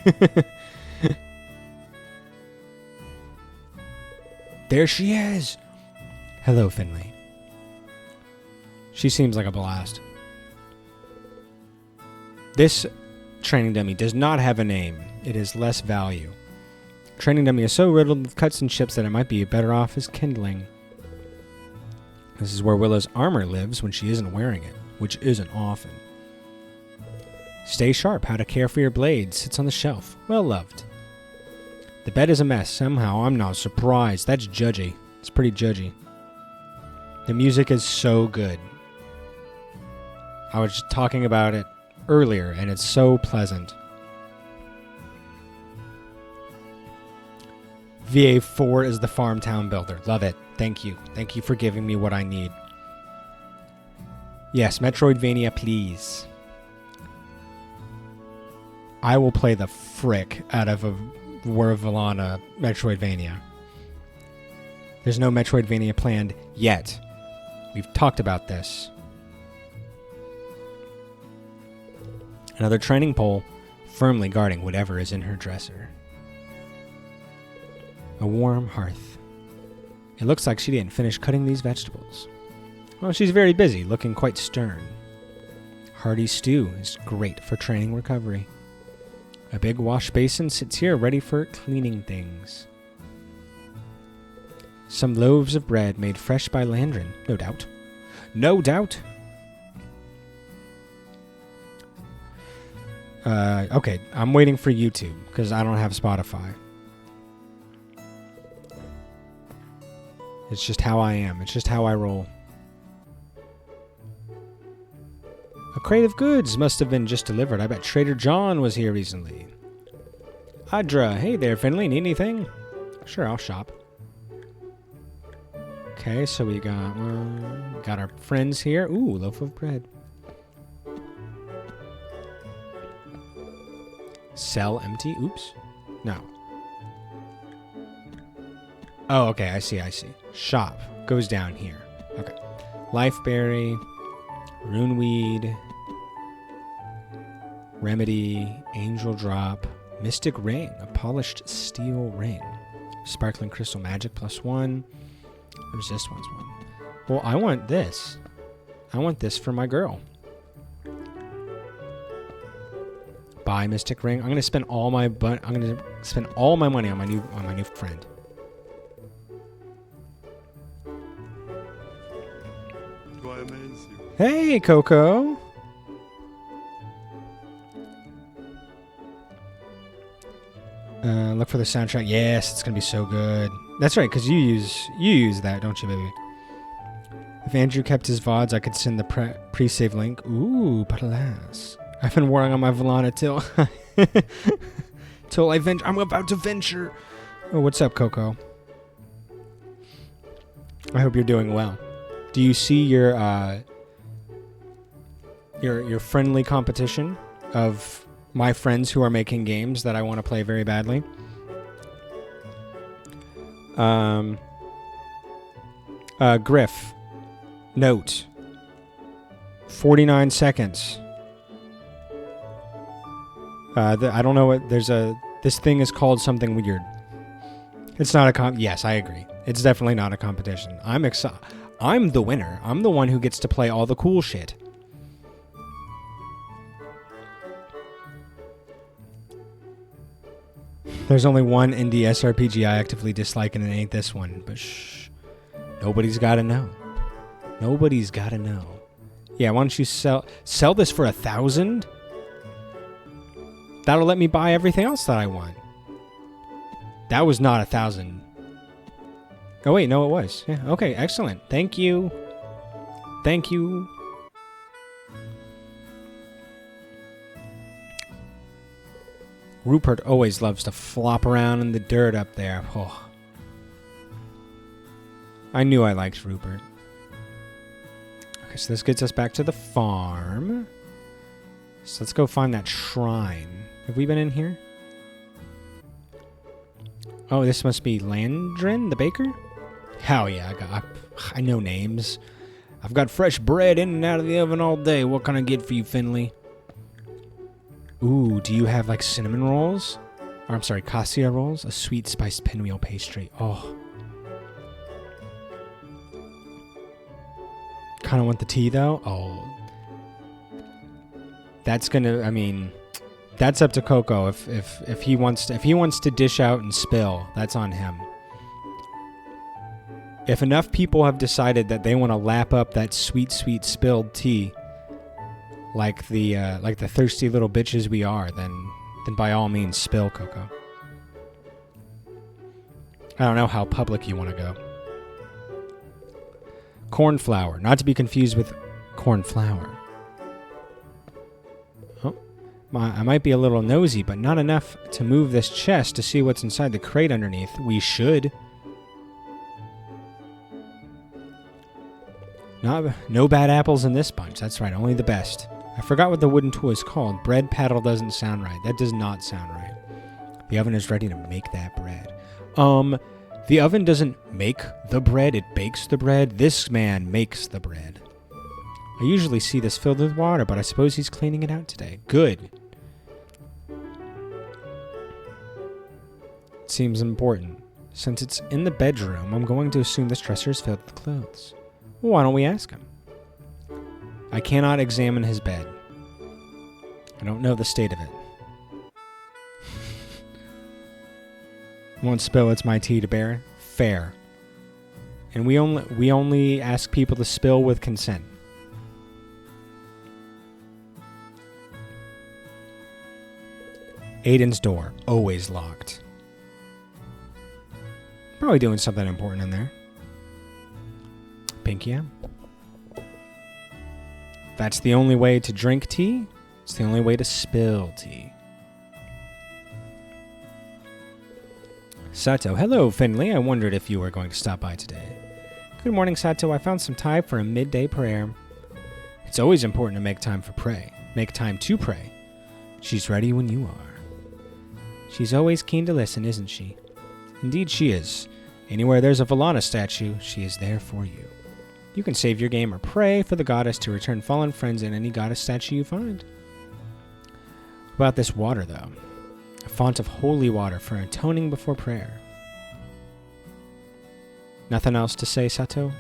There she is! Hello, Finley. She seems like a blast. This training dummy does not have a name. It is less value. Training dummy is so riddled with cuts and chips that it might be better off as kindling. This is where Willa's armor lives when she isn't wearing it, which isn't often. Stay sharp. How to care for your blades sits on the shelf. Well loved. The bed is a mess. Somehow I'm not surprised. That's judgy. It's pretty judgy. The music is so good. I was just talking about it earlier, and it's so pleasant. VA4 is the farm town builder. Love it. Thank you. Thank you for giving me what I need. Yes, Metroidvania, please. I will play the frick out of a War of Velana Metroidvania. There's no Metroidvania planned yet. We've talked about this. Another training pole, firmly guarding whatever is in her dresser. A warm hearth. It looks like she didn't finish cutting these vegetables. Well, she's very busy, looking quite stern. Hearty stew is great for training recovery. A big wash basin sits here ready for cleaning things. Some loaves of bread made fresh by Landrin, no doubt. No doubt! Okay, I'm waiting for YouTube, because I don't have Spotify. It's just how I am. It's just how I roll. A crate of goods must have been just delivered. I bet Trader John was here recently. Audra, hey there, Finley. Need anything? Sure, I'll shop. Okay, so we got our friends here. Ooh, loaf of bread. Sell empty? Oops. No. Oh, okay, I see. Shop goes down here. Okay. Lifeberry, Runeweed, Remedy, Angel Drop, Mystic Ring, a polished steel ring, Sparkling Crystal Magic +1. Resist one's one. Well, I want this. I want this for my girl. Buy Mystic Ring. I'm gonna spend all my money on my new friend. Hey, Coco. Look for the soundtrack. Yes, it's gonna be so good. That's right, because you use that, don't you, baby? If Andrew kept his VODs, I could send the pre-save link. Ooh, but alas. I've been working on my Velana till I venture. I'm about to venture. Oh, what's up, Coco? I hope you're doing well. Do you see your friendly competition of my friends who are making games that I want to play very badly? Griff, note, 49 seconds. I don't know what, this thing is called something weird. It's not yes, I agree. It's definitely not a competition. I'm the winner. I'm the one who gets to play all the cool shit. There's only one indie SRPG I actively dislike, and it ain't this one. But shh. Nobody's got to know. Nobody's got to know. Yeah, why don't you sell this for 1,000? That'll let me buy everything else that I want. That was not 1,000. Oh, wait, no, it was. Yeah, okay, excellent. Thank you. Thank you. Rupert always loves to flop around in the dirt up there. Oh. I knew I liked Rupert. Okay, so this gets us back to the farm. So let's go find that shrine. Have we been in here? Oh, this must be Landrin, the baker? Hell yeah, I know names. I've got fresh bread in and out of the oven all day. What can I get for you, Finley? Ooh, do you have like cinnamon rolls? Or I'm sorry, cassia rolls? A sweet spiced pinwheel pastry. Oh. Kind of want the tea though. Oh. That's gonna, I mean, that's up to Coco. If he wants to dish out and spill, that's on him. If enough people have decided that they want to lap up that sweet, sweet spilled tea, like the thirsty little bitches we are, then by all means spill, Coco. I don't know how public you want to go. Corn flour, not to be confused with corn flour. Oh, I might be a little nosy, but not enough to move this chest to see what's inside the crate underneath. We should. No bad apples in this bunch. That's right, only the best. I forgot what the wooden tool is called. Bread paddle doesn't sound right. That does not sound right. The oven is ready to make that bread. The oven doesn't make the bread, it bakes the bread. This man makes the bread. I usually see this filled with water, but I suppose he's cleaning it out today. Good. It seems important. Since it's in the bedroom, I'm going to assume this dresser is filled with clothes. Well, why don't we ask him? I cannot examine his bed. I don't know the state of it. Won't spill, it's my tea to bear. Fair. And we only ask people to spill with consent. Aiden's door, always locked. Probably doing something important in there. Pinky M. That's the only way to drink tea. It's the only way to spill tea. Sato. Hello, Finley. I wondered if you were going to stop by today. Good morning, Sato. I found some time for a midday prayer. It's always important to make time to pray. She's ready when you are. She's always keen to listen, isn't she? Indeed she is. Anywhere there's a Velana statue, she is there for you. You can save your game or pray for the goddess to return fallen friends in any goddess statue you find. About this water, though. A font of holy water for atoning before prayer. Nothing else to say, Sato?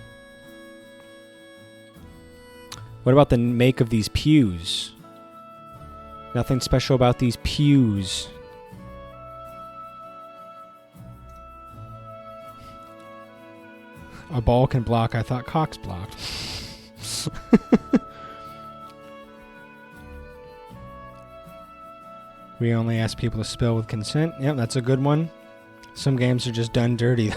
What about the make of these pews? Nothing special about these pews. A ball can block. I thought cocks blocked. walls. We only ask people to spill with consent. Yep, that's a good one. Some games are just done dirty.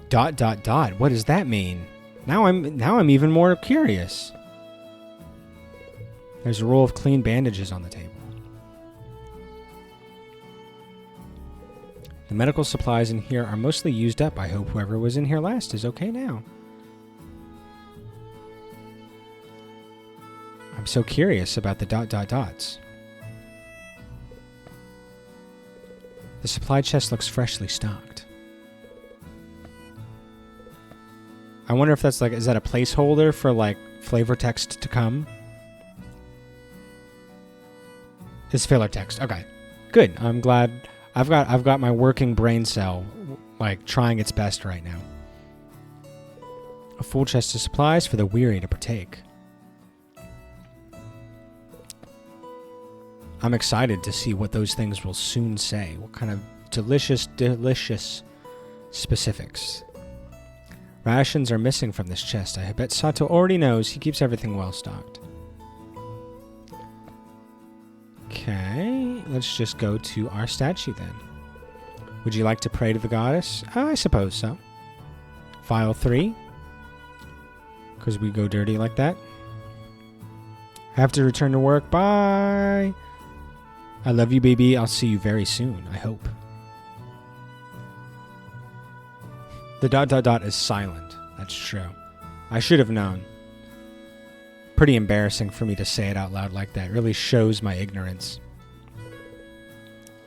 Dot dot dot. What does that mean? Now I'm even more curious. There's a roll of clean bandages on the table. The medical supplies in here are mostly used up. I hope whoever was in here last is okay now. I'm so curious about the dot dot dots. The supply chest looks freshly stocked. I wonder if that's like, is that a placeholder for like flavor text to come? It's filler text. Okay, good. I'm glad. I've got my working brain cell like trying its best right now. A full chest of supplies for the weary to partake. I'm excited to see what those things will soon say. What kind of delicious specifics. Rations are missing from this chest. I bet Sato already knows. He keeps everything well stocked. Okay, let's just go to our statue then. Would you like to pray to the goddess? I suppose so. File 3. Because we go dirty like that. Have to return to work. Bye. I love you, baby. I'll see you very soon, I hope. The dot dot dot is silent. That's true. I should have known. Pretty embarrassing for me to say it out loud like that. It really shows my ignorance.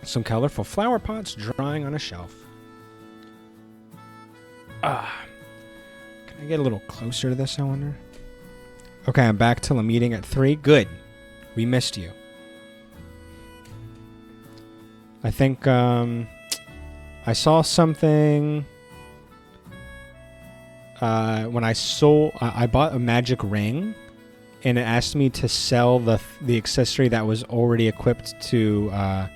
Some colorful flower pots drying on a shelf. Can I get a little closer to this, I wonder? Okay, I'm back till a meeting at 3. Good. We missed you. I think I saw something when I bought a magic ring, and it asked me to sell the accessory that was already equipped to. I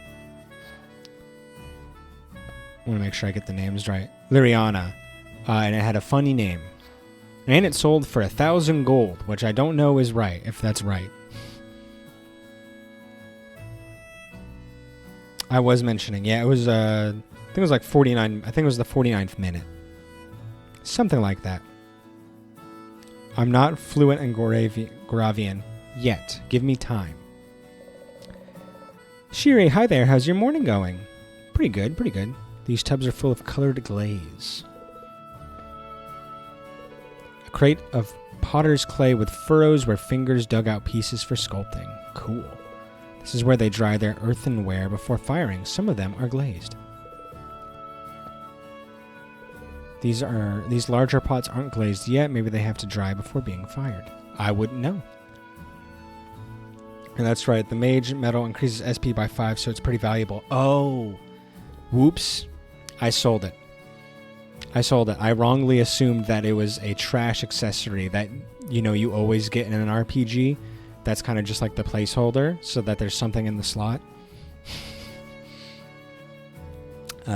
want to make sure I get the names right. Liriana, and it had a funny name, and it sold for 1,000 gold, which I don't know is right. If that's right. I was mentioning, yeah, it was, I think it was like 49, I think it was the 49th minute. Something like that. I'm not fluent in Goravian yet. Give me time. Shiri, hi there, how's your morning going? Pretty good, pretty good. These tubs are full of colored glaze. A crate of potter's clay with furrows where fingers dug out pieces for sculpting. Cool. This is where they dry their earthenware before firing. Some of them are glazed. These larger pots aren't glazed yet. Maybe they have to dry before being fired. I wouldn't know. And that's right. The mage metal increases SP by 5, so it's pretty valuable. Oh. Whoops. I sold it. I wrongly assumed that it was a trash accessory that, you always get in an RPG. That's kind of just like the placeholder, so that there's something in the slot.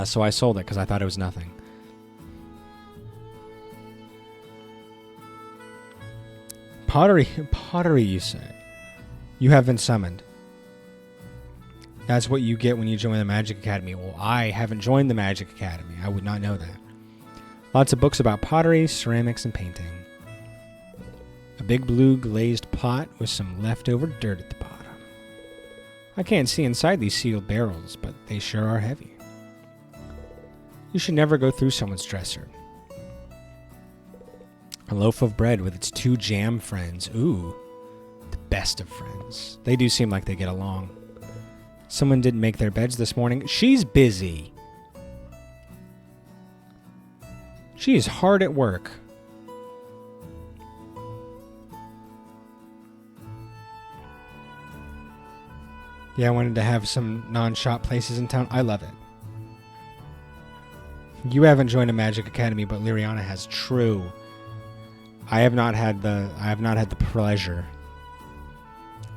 So I sold it because I thought it was nothing. Pottery, you say? You have been summoned. That's what you get when you join the Magic Academy. Well, I haven't joined the Magic Academy. I would not know that. Lots of books about pottery, ceramics, and painting. A big blue glazed pot with some leftover dirt at the bottom. I can't see inside these sealed barrels, but they sure are heavy. You should never go through someone's dresser. A loaf of bread with its 2 jam friends. Ooh, the best of friends. They do seem like they get along. Someone didn't make their beds this morning. She's busy. She is hard at work. Yeah, I wanted to have some non-shop places in town. I love it. You haven't joined a Magic Academy, but Liriana has. True. I have not had the pleasure.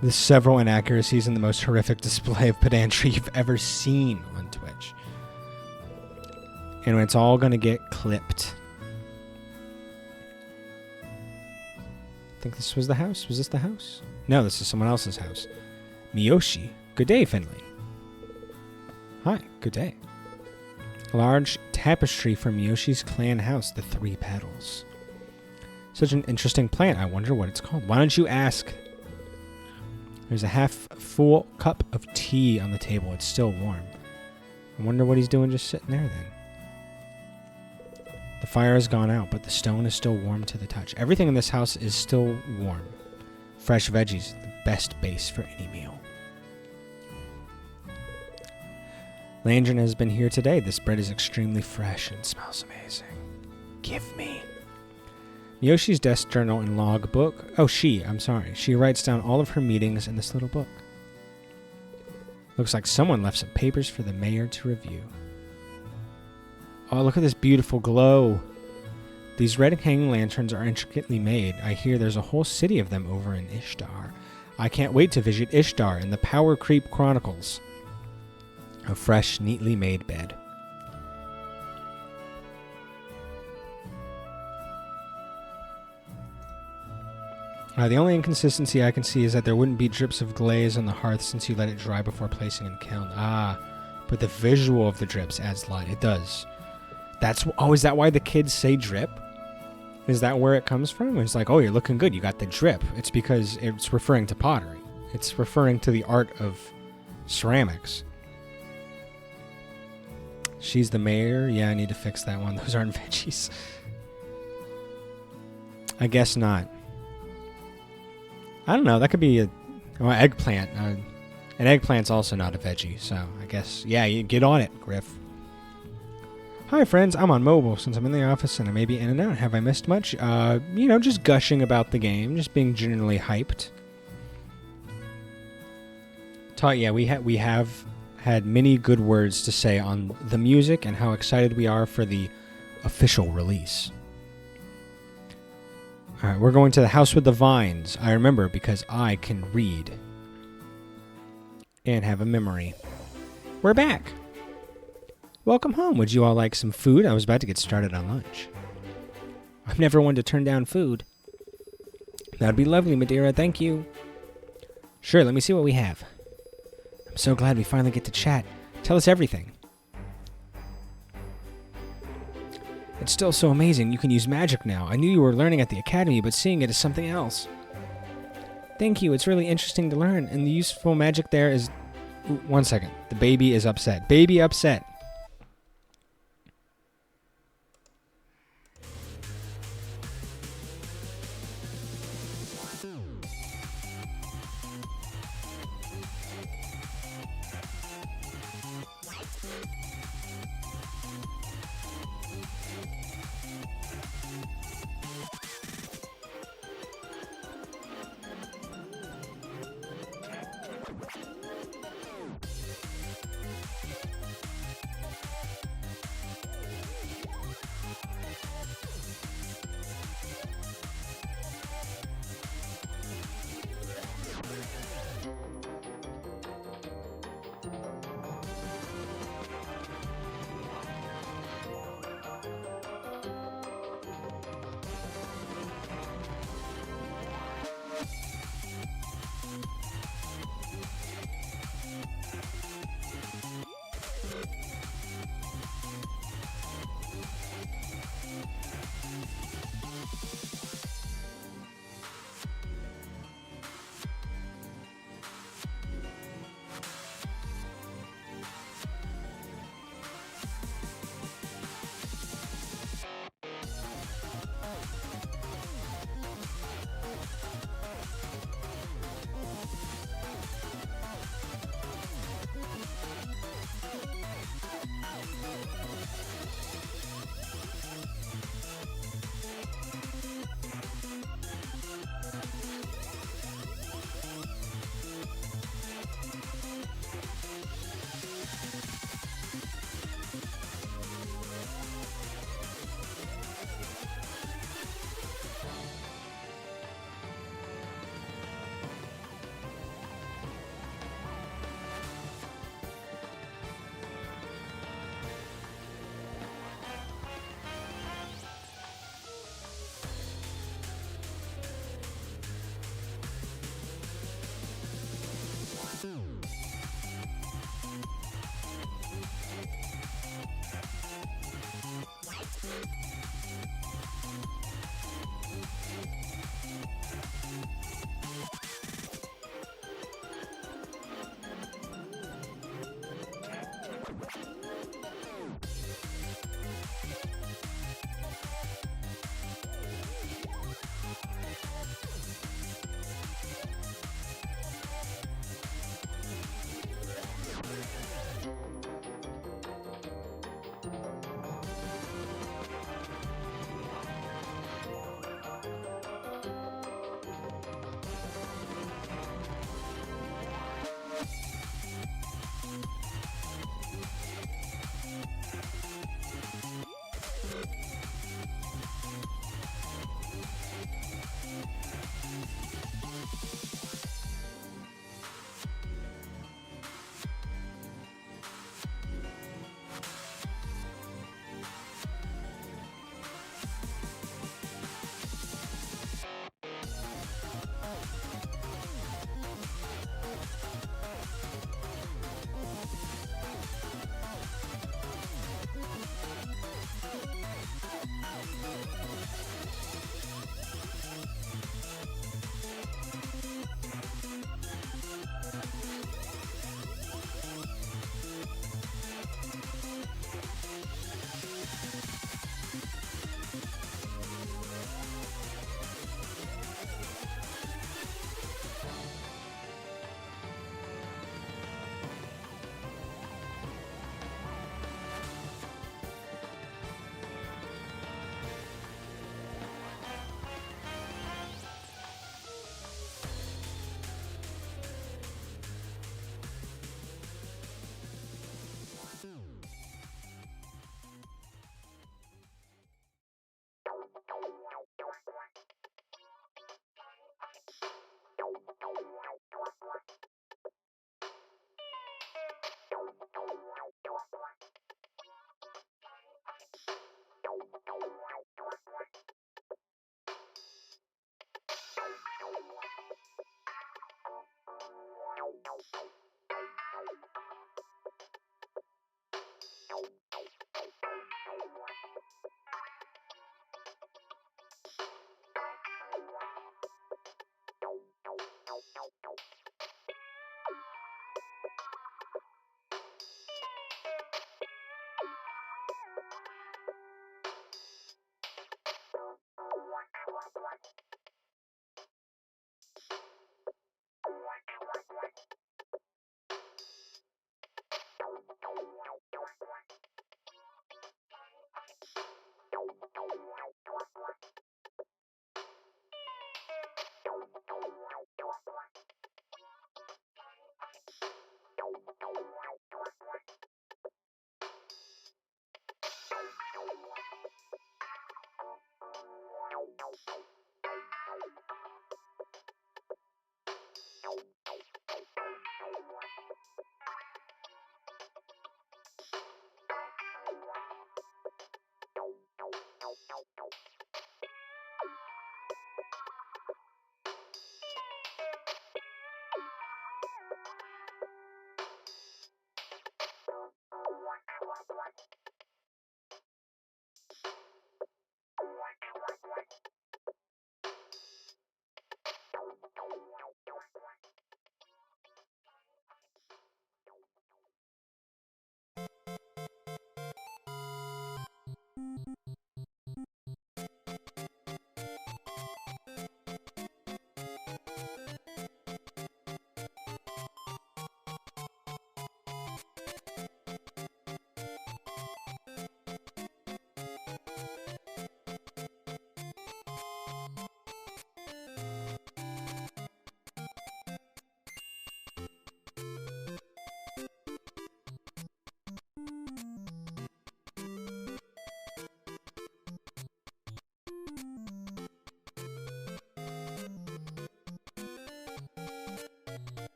There's several inaccuracies and the most horrific display of pedantry you've ever seen on Twitch. And it's all going to get clipped. I think this was the house. Was this the house? No, this is someone else's house. Miyoshi. Good day, Finley. Hi, good day. A large tapestry from Miyoshi's clan house, the Three Petals. Such an interesting plant. I wonder what it's called. Why don't you ask? There's a half-full cup of tea on the table. It's still warm. I wonder what he's doing just sitting there then. The fire has gone out, but the stone is still warm to the touch. Everything in this house is still warm. Fresh veggies, the best base for any meal. Landrin has been here today. This bread is extremely fresh and smells amazing. Give me. Miyoshi's desk journal and log book. Oh, I'm sorry. She writes down all of her meetings in this little book. Looks like someone left some papers for the mayor to review. Oh, look at this beautiful glow. These red hanging lanterns are intricately made. I hear there's a whole city of them over in Ishtar. I can't wait to visit Ishtar in the Power Creep Chronicles. A fresh, neatly made bed. The only inconsistency I can see is that there wouldn't be drips of glaze on the hearth since you let it dry before placing in kiln. But the visual of the drips adds light. It does. Is that why the kids say drip? Is that where it comes from? It's like, oh, you're looking good. You got the drip. It's because it's referring to pottery. It's referring to the art of ceramics. She's the mayor? Yeah, I need to fix that one. Those aren't veggies. I guess not. I don't know. That could be an eggplant. An eggplant's also not a veggie, so I guess, yeah, you get on it, Griff. Hi, friends. I'm on mobile since I'm in the office and I may be in and out. Have I missed much? Just gushing about the game, just being generally hyped. We have had many good words to say on the music and how excited we are for the official release. All right, we're going to the house with the vines. I remember because I can read and have a memory. We're back. Welcome home. Would you all like some food? I was about to get started on lunch. I'm never one to turn down food. That'd be lovely, Madeira. Thank you. Sure, let me see what we have. I'm so glad we finally get to chat. Tell us everything. It's still so amazing. You can use magic now. I knew you were learning at the academy, but seeing it is something else. Thank you. It's really interesting to learn. And the useful magic there is... Ooh, 1 second. The baby is upset. Baby upset.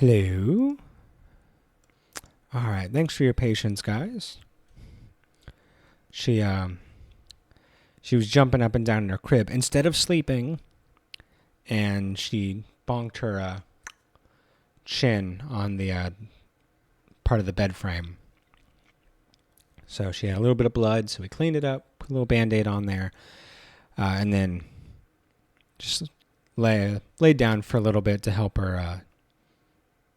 Hello. All right. Thanks for your patience, guys. She was jumping up and down in her crib instead of sleeping, and she bonked her chin on the part of the bed frame. So she had a little bit of blood, so we cleaned it up, put a little Band-Aid on there, and then just laid down for a little bit to help her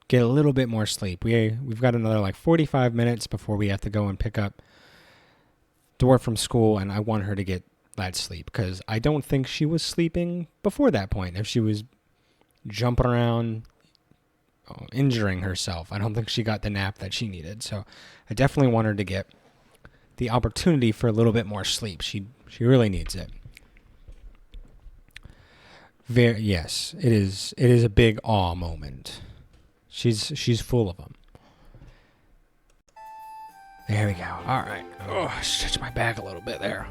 get a little bit more sleep. We've got another like 45 minutes before we have to go and pick up Dora from school, and I want her to get that sleep because I don't think she was sleeping before that point. If she was jumping around, injuring herself, I don't think she got the nap that she needed. So I definitely want her to get the opportunity for a little bit more sleep. She really needs it. Yes, it is a big awe moment. She's full of them. There we go. All right. Oh, I stretched my back a little bit there.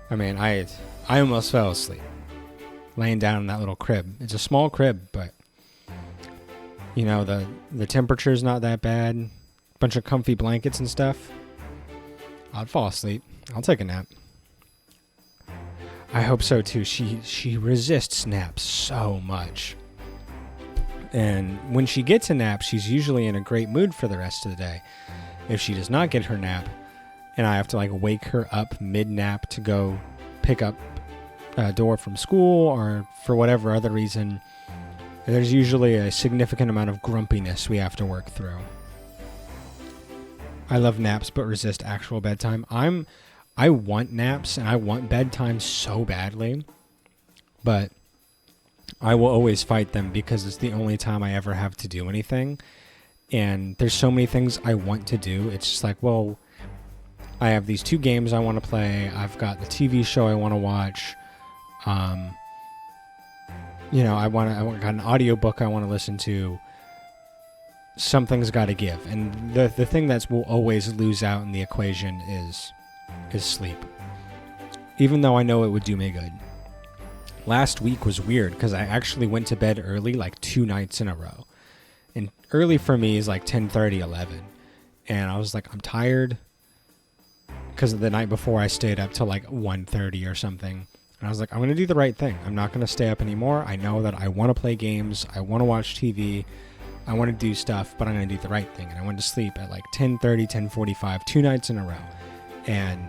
I mean, I almost fell asleep laying down in that little crib. It's a small crib, but you know, the temperature's not that bad. Bunch of comfy blankets and stuff. I'd fall asleep. I'll take a nap. I hope so too. She resists naps so much. And when she gets a nap, she's usually in a great mood for the rest of the day. If she does not get her nap, and I have to like wake her up mid-nap to go pick up Dora from school or for whatever other reason, there's usually a significant amount of grumpiness we have to work through. I love naps but resist actual bedtime. I want naps and I want bedtime so badly, but I will always fight them because it's the only time I ever have to do anything. And there's so many things I want to do. It's just like, well, I have these 2 games I want to play. I've got the TV show I want to watch. You know, I got an audiobook I want to listen to. Something's got to give. And the thing that will always lose out in the equation is sleep. Even though I know it would do me good. Last week was weird because I actually went to bed early like 2 nights in a row. And early for me is like 10:30, 11. And I was like, I'm tired. Because the night before I stayed up till like 1:30 or something. And I was like, I'm going to do the right thing. I'm not going to stay up anymore. I know that I want to play games. I want to watch TV. I want to do stuff, but I'm going to do the right thing. And I went to sleep at like 10:30, 10:45, 2 nights in a row. And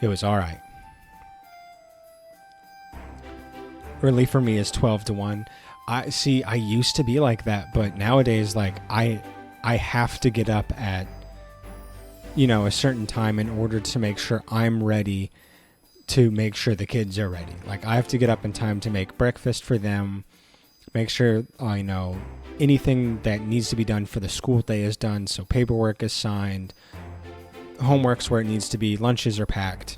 it was all right. Early for me is 12 to 1. I used to be like that, but nowadays, like I have to get up at, you know, a certain time in order to make sure I'm ready to make sure the kids are ready. Like I have to get up in time to make breakfast for them, make sure I know anything that needs to be done for the school day is done. So paperwork is signed, homework's where it needs to be, lunches are packed,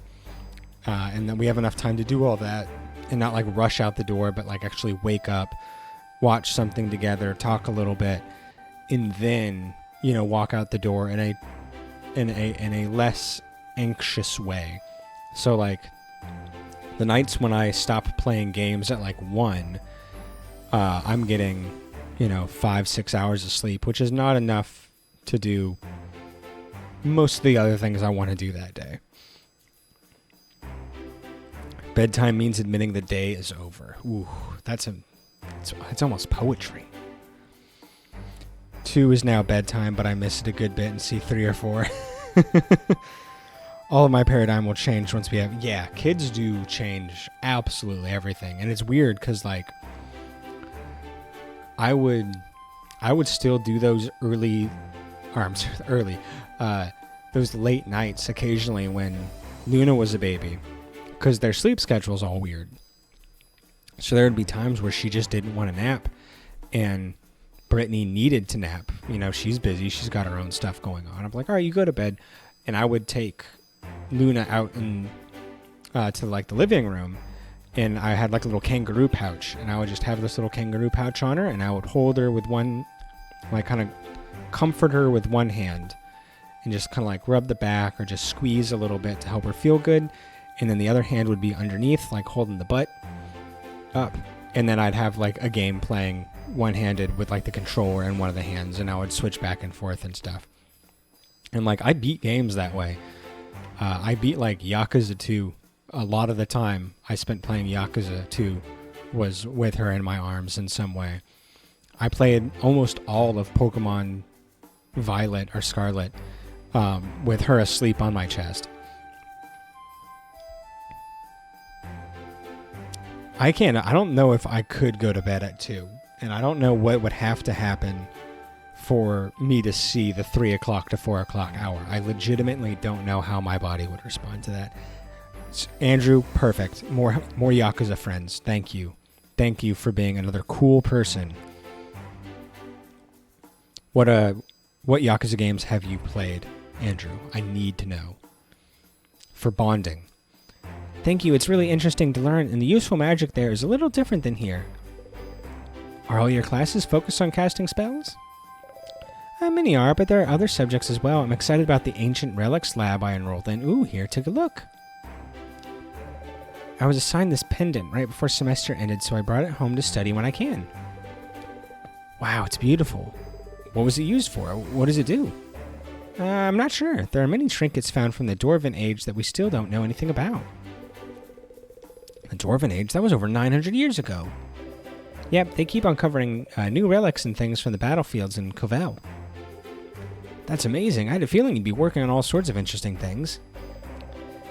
and then we have enough time to do all that and not like rush out the door, but like actually wake up, watch something together, talk a little bit, and then, you know, walk out the door in a less anxious way. So like the nights when I stop playing games at like 1, I'm getting, you know, 5-6 hours of sleep, which is not enough to do most of the other things I want to do that day. Bedtime means admitting the day is over. Ooh, it's almost poetry. 2 is now bedtime, but I miss it a good bit and see 3 or 4. All of my paradigm will change once we have... Yeah, kids do change absolutely everything. And it's weird because, like, I would still do those those late nights occasionally when Luna was a baby, because their sleep schedule's all weird. So there would be times where she just didn't want to nap, and Brittany needed to nap. You know, she's busy. She's got her own stuff going on. I'm like, all right, you go to bed. And I would take Luna out and to like the living room, and I had like a little kangaroo pouch, and I would just have this little kangaroo pouch on her, and I would hold her with one, like kind of comfort her with one hand, and just kind of like rub the back or just squeeze a little bit to help her feel good. And then the other hand would be underneath, like holding the butt up. And then I'd have like a game playing one-handed with like the controller in one of the hands, and I would switch back and forth and stuff. And like I beat games that way. I beat like Yakuza 2 a lot of the time. I spent playing Yakuza 2 was with her in my arms in some way. I played almost all of Pokemon Violet or Scarlet with her asleep on my chest. I don't know if I could go to bed at 2, and I don't know what would have to happen for me to see the 3 o'clock to 4 o'clock hour. I legitimately don't know how my body would respond to that. Andrew, perfect. More Yakuza friends. Thank you. Thank you for being another cool person. What Yakuza games have you played, Andrew? I need to know. For bonding. Thank you. It's really interesting to learn, and the useful magic there is a little different than here. Are all your classes focused on casting spells? Many are, but there are other subjects as well. I'm excited about the Ancient Relics lab I enrolled in. Ooh, here, take a look. I was assigned this pendant right before semester ended, so I brought it home to study when I can. Wow, it's beautiful. What was it used for? What does it do? I'm not sure. There are many trinkets found from the Dwarven Age that we still don't know anything about. The Dwarven Age? That was over 900 years ago. Yep, they keep uncovering new relics and things from the battlefields in Covell. That's amazing. I had a feeling you'd be working on all sorts of interesting things.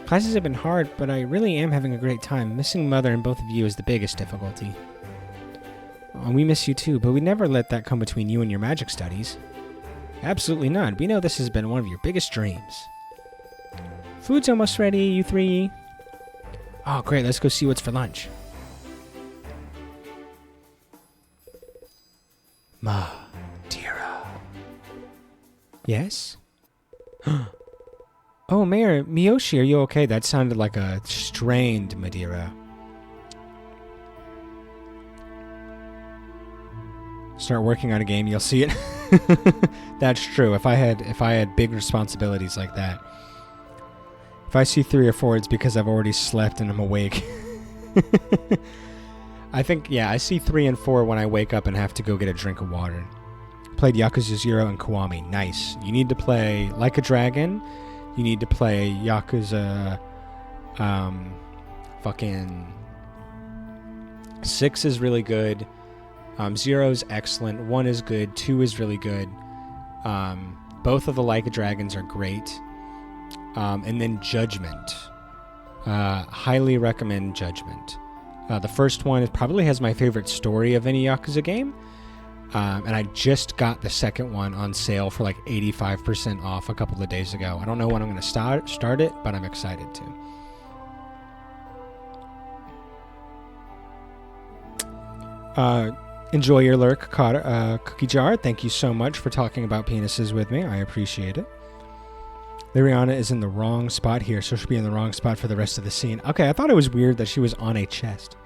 Classes have been hard, but I really am having a great time. Missing Mother and both of you is the biggest difficulty. We miss you too, but we never let that come between you and your magic studies. Absolutely not. We know this has been one of your biggest dreams. Food's almost ready, you three. Oh, great. Let's go see what's for lunch. Madeira. Yes? Oh, Mayor, Miyoshi, are you okay? That sounded like a strained Madeira. Start working on a game, you'll see it. That's true. If I had big responsibilities like that. If I see 3 or 4, it's because I've already slept and I'm awake. I think, yeah, I see 3 and 4 when I wake up and have to go get a drink of water. Played Yakuza 0 and Kiwami. Nice. You need to play Like a Dragon. You need to play Yakuza... fucking... 6 is really good. 0 is excellent. 1 is good. 2 is really good. Both of the Like a Dragons are great. And then Judgment. Highly recommend Judgment. The first one probably has my favorite story of any Yakuza game. And I just got the second one on sale for like 85% off a couple of days ago. I don't know when I'm going to start it, but I'm excited to. Enjoy your lurk, Cookie Jar. Thank you so much for talking about penises with me. I appreciate it. Liriana is in the wrong spot here, so she'll be in the wrong spot for the rest of the scene. Okay, I thought it was weird that she was on a chest.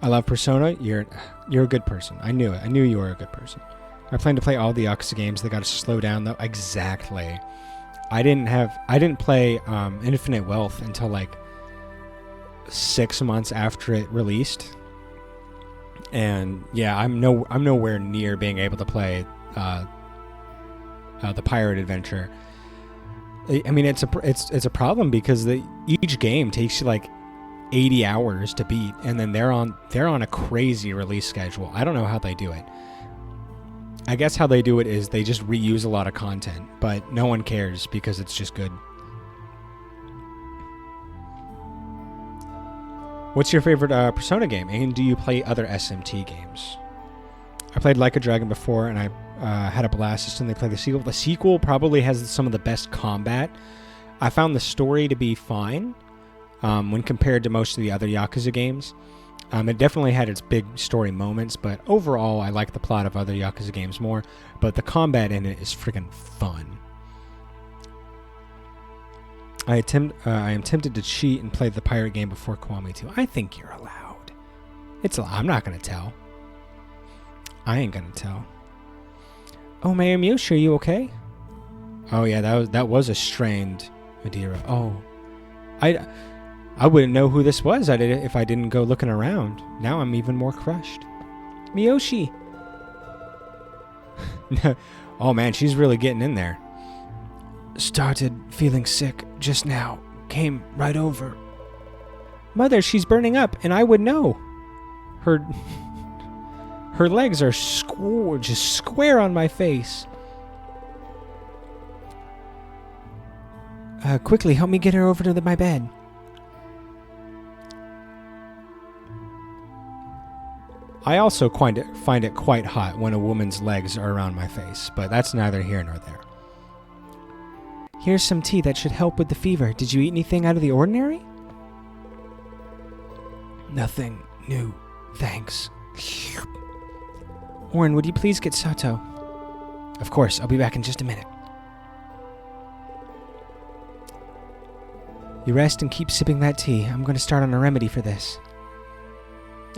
I love Persona. You're a good person. I knew it. I knew you were a good person. I plan to play all the Yakuza games. They got to slow down though. Exactly. I didn't play Infinite Wealth until like 6 months after it released. And yeah, I'm nowhere near being able to play the Pirate Adventure. I mean, it's a problem because each game takes you like 80 hours to beat, and then they're on a crazy release schedule. I don't know how they do it. I guess how they do it is they just reuse a lot of content, but no one cares because it's just good. What's your favorite Persona game, and do you play other SMT games? I played Like a Dragon before, and I had a blast as soon as they played the sequel. The sequel probably has some of the best combat. I found the story to be fine when compared to most of the other Yakuza games. It definitely had its big story moments, but overall I like the plot of other Yakuza games more, but the combat in it is freaking fun. I am tempted to cheat and play the pirate game before Kiwami 2. I think you're allowed. I'm not going to tell. I ain't going to tell. Oh, Mayor Miyoshi, are you okay? Oh yeah, that was a strained Madeira. Oh. I wouldn't know who this was if I didn't go looking around. Now I'm even more crushed. Miyoshi! Oh man, she's really getting in there. Started feeling sick just now. Came right over. Mother, she's burning up, and I would know. Her legs are just square on my face. Quickly, help me get her over to my bed. I also find it quite hot when a woman's legs are around my face, but that's neither here nor there. Here's some tea that should help with the fever. Did you eat anything out of the ordinary? Nothing new, thanks. Orin, would you please get Sato? Of course, I'll be back in just a minute. You rest and keep sipping that tea. I'm going to start on a remedy for this.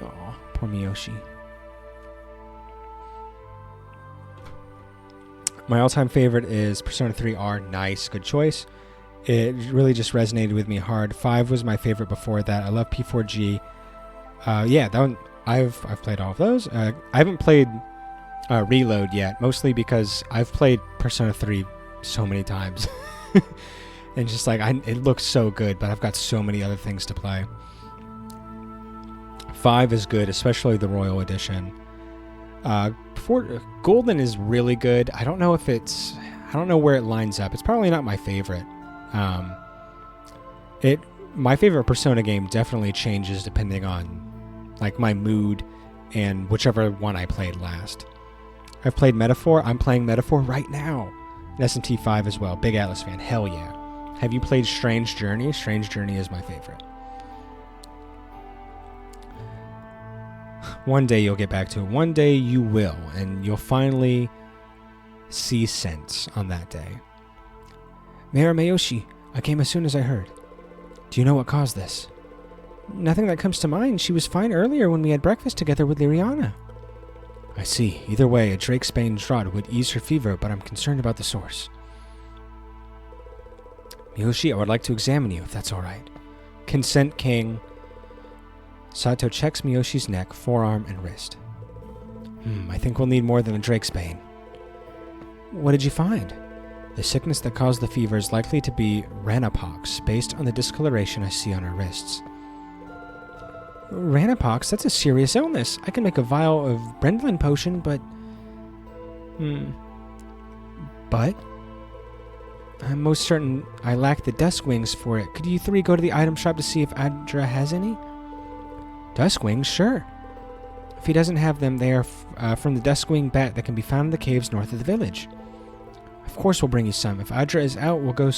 Aw, poor Miyoshi. My all-time favorite is Persona 3R. Nice, good choice. It really just resonated with me hard. 5 was my favorite before that. I love P4G. Yeah, that one, I've played all of those. I haven't played Reload yet, mostly because I've played Persona 3 so many times. And just like, it looks so good, but I've got so many other things to play. 5 is good, especially the Royal Edition. Golden is really good. I don't know where it lines up. It's probably not my favorite. My favorite Persona game definitely changes depending on like my mood and whichever one I played last. I've played Metaphor. I'm playing Metaphor right now. And SMT 5 as well. Big Atlas fan. Hell yeah. Have you played Strange Journey? Strange Journey is my favorite. One day you'll get back to it. One day you will, and you'll finally see sense on that day. Mayor Miyoshi, I came as soon as I heard. Do you know what caused this? Nothing that comes to mind. She was fine earlier when we had breakfast together with Liriana. I see. Either way, a Drakesbane draught would ease her fever, but I'm concerned about the source. Miyoshi, I would like to examine you, if that's all right. Consent, King. Sato checks Miyoshi's neck, forearm, and wrist. I think we'll need more than a Drakesbane. What did you find? The sickness that caused the fever is likely to be Ranapox, based on the discoloration I see on her wrists. Ranapox? That's a serious illness. I can make a vial of Brendlin potion, but... But? I'm most certain I lack the Dusk Wings for it. Could you three go to the item shop to see if Adra has any? Dusk Wings? Sure. If he doesn't have them, they are from the Duskwing bat that can be found in the caves north of the village. Of course we'll bring you some. If Adra is out, we'll go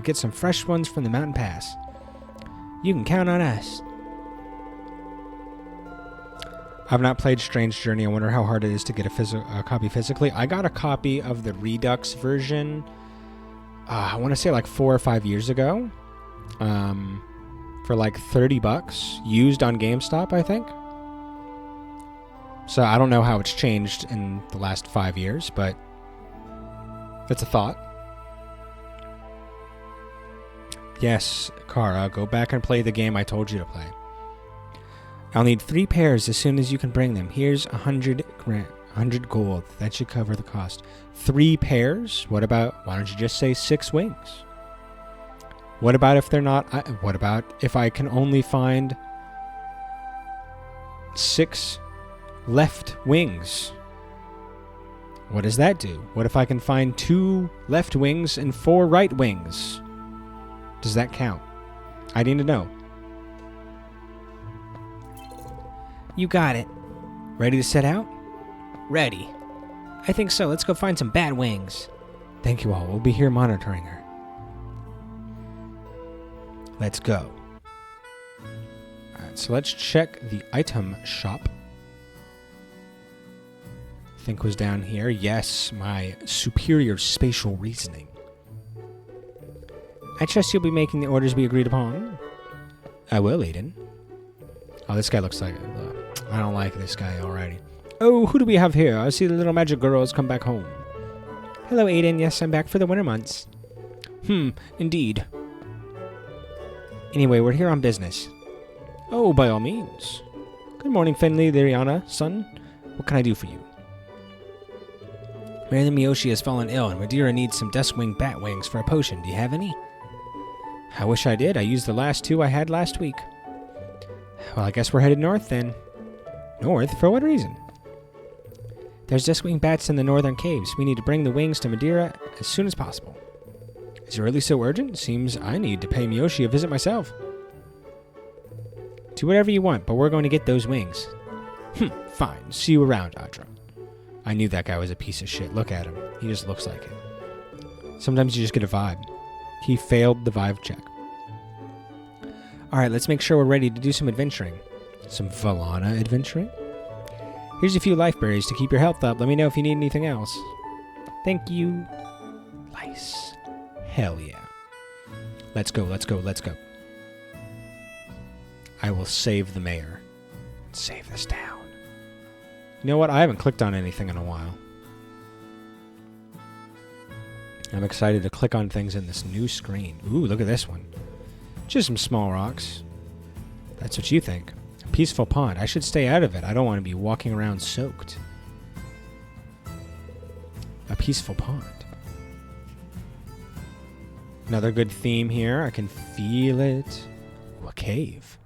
get some fresh ones from the mountain pass. You can count on us. I've not played Strange Journey. I wonder how hard it is to get a copy physically. I got a copy of the Redux version, I want to say like 4 or 5 years ago, for like $30, used on GameStop, I think. So I don't know how it's changed in the last 5 years, but it's a thought. Yes, Kara, go back and play the game I told you to play. I'll need 3 pairs as soon as you can bring them. Here's 100 gold. That should cover the cost. 3 pairs? Why don't you just say 6 wings? What about if they're not... what about if I can only find 6 left wings? What does that do? What if I can find 2 left wings and 4 right wings? Does that count? I need to know. You got it. Ready to set out? Ready. I think so. Let's go find some bat wings. Thank you all. We'll be here monitoring her. Let's go. Alright, so let's check the item shop. I think was down here. Yes, my superior spatial reasoning. I trust you'll be making the orders we agreed upon. I will, Aiden. Oh, this guy looks like... I don't like this guy already. Oh, who do we have here? I see the little magic girl has come back home. Hello, Aiden. Yes, I'm back for the winter months. Indeed. Anyway, we're here on business. Oh, by all means. Good morning, Finley, Liriana, son. What can I do for you? Marilyn Miyoshi has fallen ill, and Madeira needs some Duskwing bat wings for a potion. Do you have any? I wish I did. I used the last 2 I had last week. Well, I guess we're headed north then. North? For what reason? There's Duskwing bats in the northern caves. We need to bring the wings to Madeira as soon as possible. Is it really so urgent? Seems I need to pay Miyoshi a visit myself. Do whatever you want, but we're going to get those wings. Fine. See you around, Adra. I knew that guy was a piece of shit. Look at him. He just looks like it. Sometimes you just get a vibe. He failed the vibe check. Alright, let's make sure we're ready to do some adventuring. Some Velana adventuring? Here's a few life berries to keep your health up. Let me know if you need anything else. Thank you. Lice. Hell yeah. Let's go, let's go, let's go. I will save the mayor. Save this town. You know what? I haven't clicked on anything in a while. I'm excited to click on things in this new screen. Ooh, look at this one. Just some small rocks. That's what you think. A peaceful pond. I should stay out of it. I don't want to be walking around soaked. A peaceful pond. Another good theme here. I can feel it. Ooh, a cave.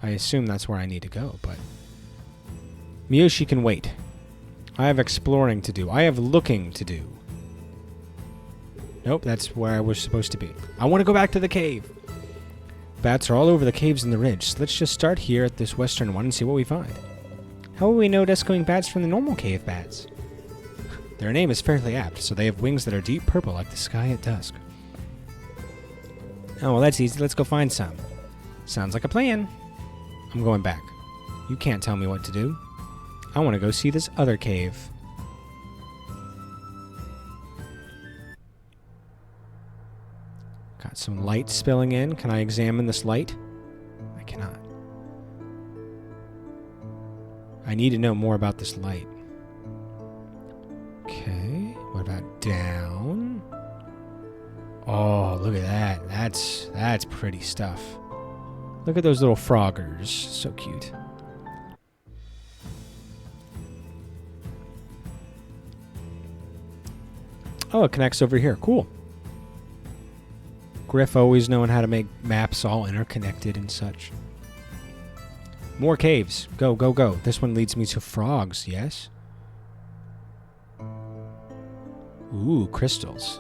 I assume that's where I need to go, but... Miyoshi can wait. I have exploring to do. I have looking to do. Nope, that's where I was supposed to be. I want to go back to the cave. Bats are all over the caves in the ridge, so let's just start here at this western one and see what we find. How will we know Duskwing bats from the normal cave bats? Their name is fairly apt, so they have wings that are deep purple like the sky at dusk. Oh, well, that's easy. Let's go find some. Sounds like a plan. I'm going back. You can't tell me what to do. I want to go see this other cave. Got some light spilling in. Can I examine this light? I cannot. I need to know more about this light. Okay. What about down? Oh, look at that. That's pretty stuff. Look at those little froggers. So cute. Oh, it connects over here. Cool. Griff always knowing how to make maps all interconnected and such. More caves. Go, go, go. This one leads me to frogs, yes? Ooh, crystals.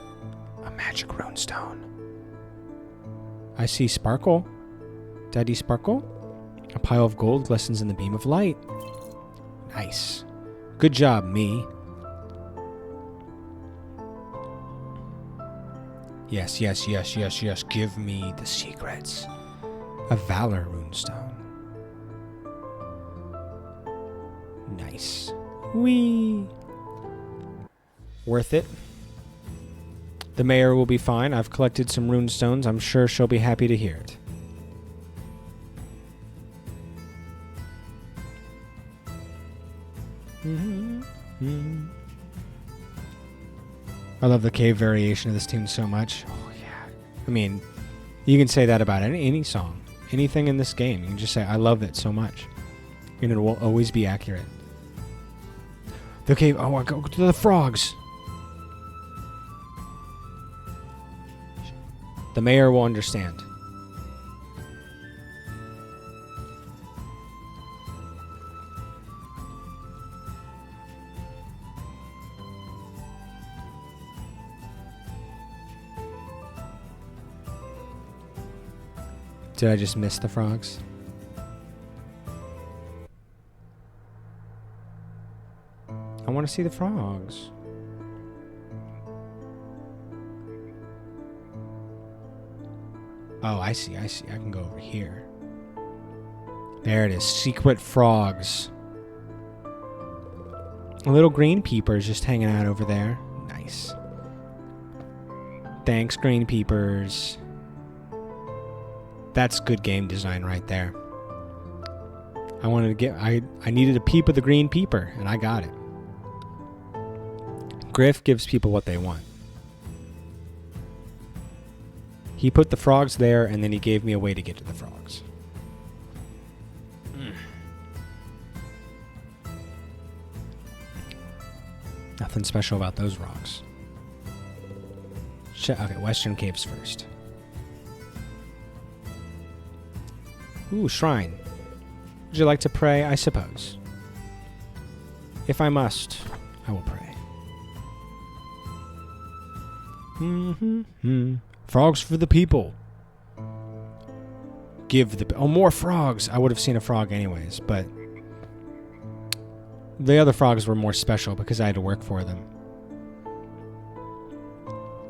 A magic runestone. I see sparkle. Daddy sparkle. A pile of gold glistens in the beam of light. Nice. Good job, me. Yes, yes, yes, yes, yes. Give me the secrets. A Valor runestone. Nice. Whee! Worth it. The mayor will be fine. I've collected some runestones. I'm sure she'll be happy to hear it. I love the cave variation of this tune so much. Oh, yeah. I mean, you can say that about any song. Anything in this game. You can just say, I love it so much. And it will always be accurate. The cave. Oh, I go to the frogs. The mayor will understand. Did I just miss the frogs? I want to see the frogs. Oh, I see, I see. I can go over here. There it is. Secret frogs. A little green peepers just hanging out over there. Nice. Thanks, green peepers. That's good game design right there. I wanted to get... I needed a peep of the green peeper, and I got it. Griff gives people what they want. He put the frogs there, and then he gave me a way to get to the frogs. nothing special about those rocks. Okay, Western Caves first. Ooh, shrine. Would you like to pray? I suppose. If I must, I will pray. Frogs for the people. Give the... Oh, more frogs! I would have seen a frog anyways, but... The other frogs were more special because I had to work for them.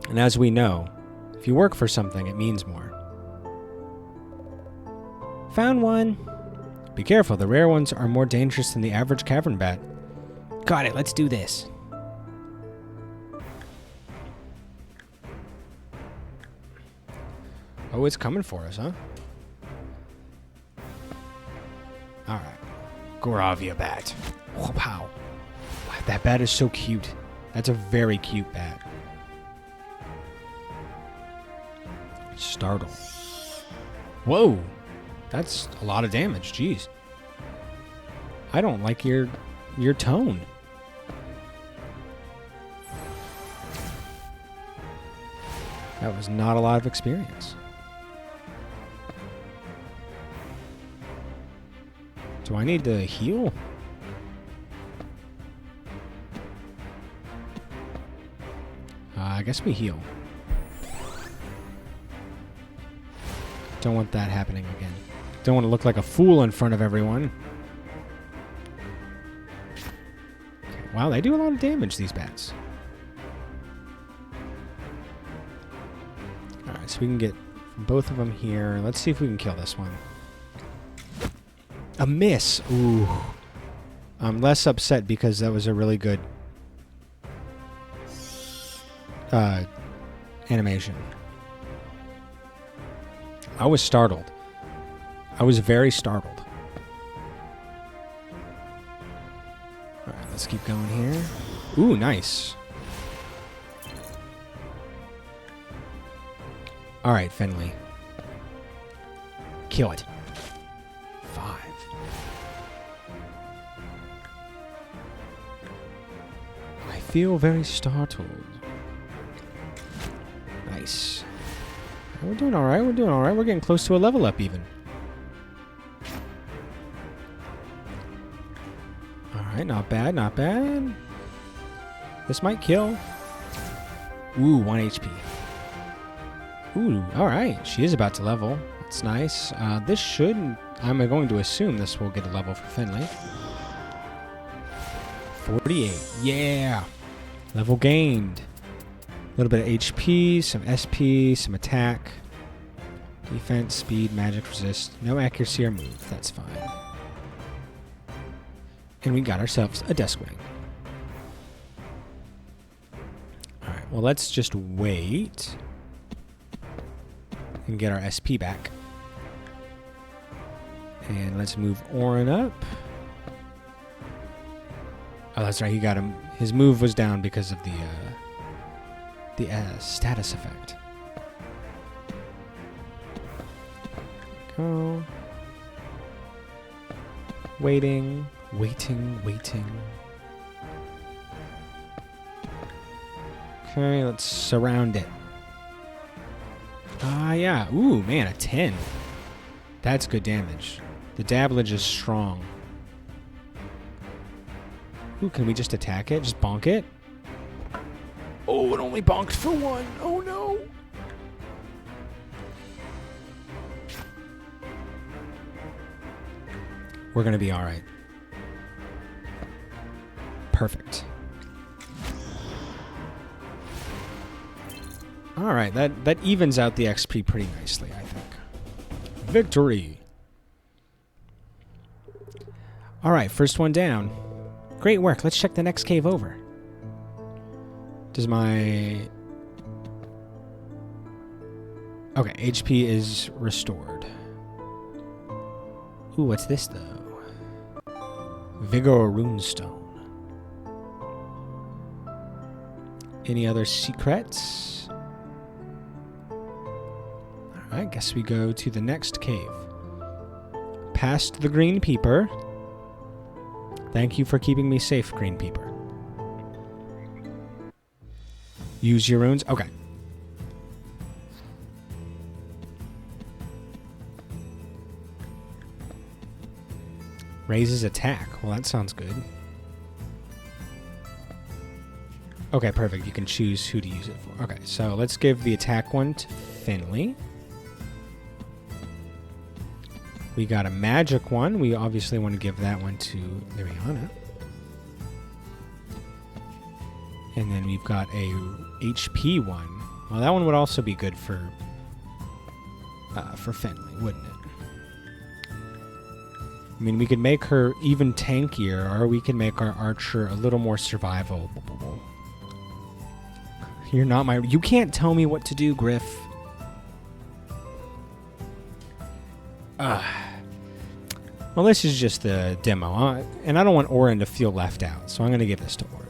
And as we know, if you work for something, it means more. Found one! Be careful, the rare ones are more dangerous than the average cavern bat. Got it, let's do this. Oh, it's coming for us, huh? Alright. Goravia bat. Oh, wow. That bat is so cute. That's a very cute bat. Startle. Whoa! That's a lot of damage, jeez. I don't like your tone. That was not a lot of experience. Do I need to heal? I guess we heal. Don't want that happening again. Don't want to look like a fool in front of everyone. Okay. Wow, they do a lot of damage, these bats. Alright, so we can get both of them here. Let's see if we can kill this one. A miss! Ooh. I'm less upset because that was a really good animation. I was startled. I was very startled. Alright, let's keep going here. Ooh, nice. Alright, Finley. Kill it. 5. I feel very startled. Nice. We're doing alright, we're doing alright. We're getting close to a level up even. Alright, not bad, not bad. This might kill. Ooh, 1 HP. Ooh, alright. She is about to level. That's nice. This should... I'm going to assume this will get a level for Finley. 48. Yeah! Level gained. A little bit of HP, some SP, some attack. Defense, speed, magic, resist. No accuracy or move. That's fine. And we got ourselves a Duskwing. Alright, well let's just wait. And get our SP back. And let's move Orin up. Oh, that's right, he got him. His move was down because of the status effect. Go. Waiting, waiting, waiting. Okay, let's surround it. Ah, yeah. Ooh, man, a 10. That's good damage. The dabblage is strong. Ooh, can we just attack it? Just bonk it? Oh, it only bonked for 1. Oh, no. We're going to be all right. Perfect. All right, that evens out the XP pretty nicely, I think. Victory. All right, first one down. Great work. Let's check the next cave over. Does my... Okay, HP is restored. Ooh, what's this, though? Vigor Runestone. Any other secrets? Alright, guess we go to the next cave. Past the Green Peeper. Thank you for keeping me safe, Green Peeper. Use your runes. Okay. Raises attack. Well, that sounds good. Okay, perfect. You can choose who to use it for. Okay, so let's give the attack one to Finley. We got a magic one. We obviously want to give that one to Velana. And then we've got a HP one. Well, that one would also be good for Finley, wouldn't it? I mean, we could make her even tankier, or we can make our archer a little more survivable. You're not my... You can't tell me what to do, Griff. Well, this is just the demo, and I don't want Orin to feel left out, so I'm going to give this to Orin.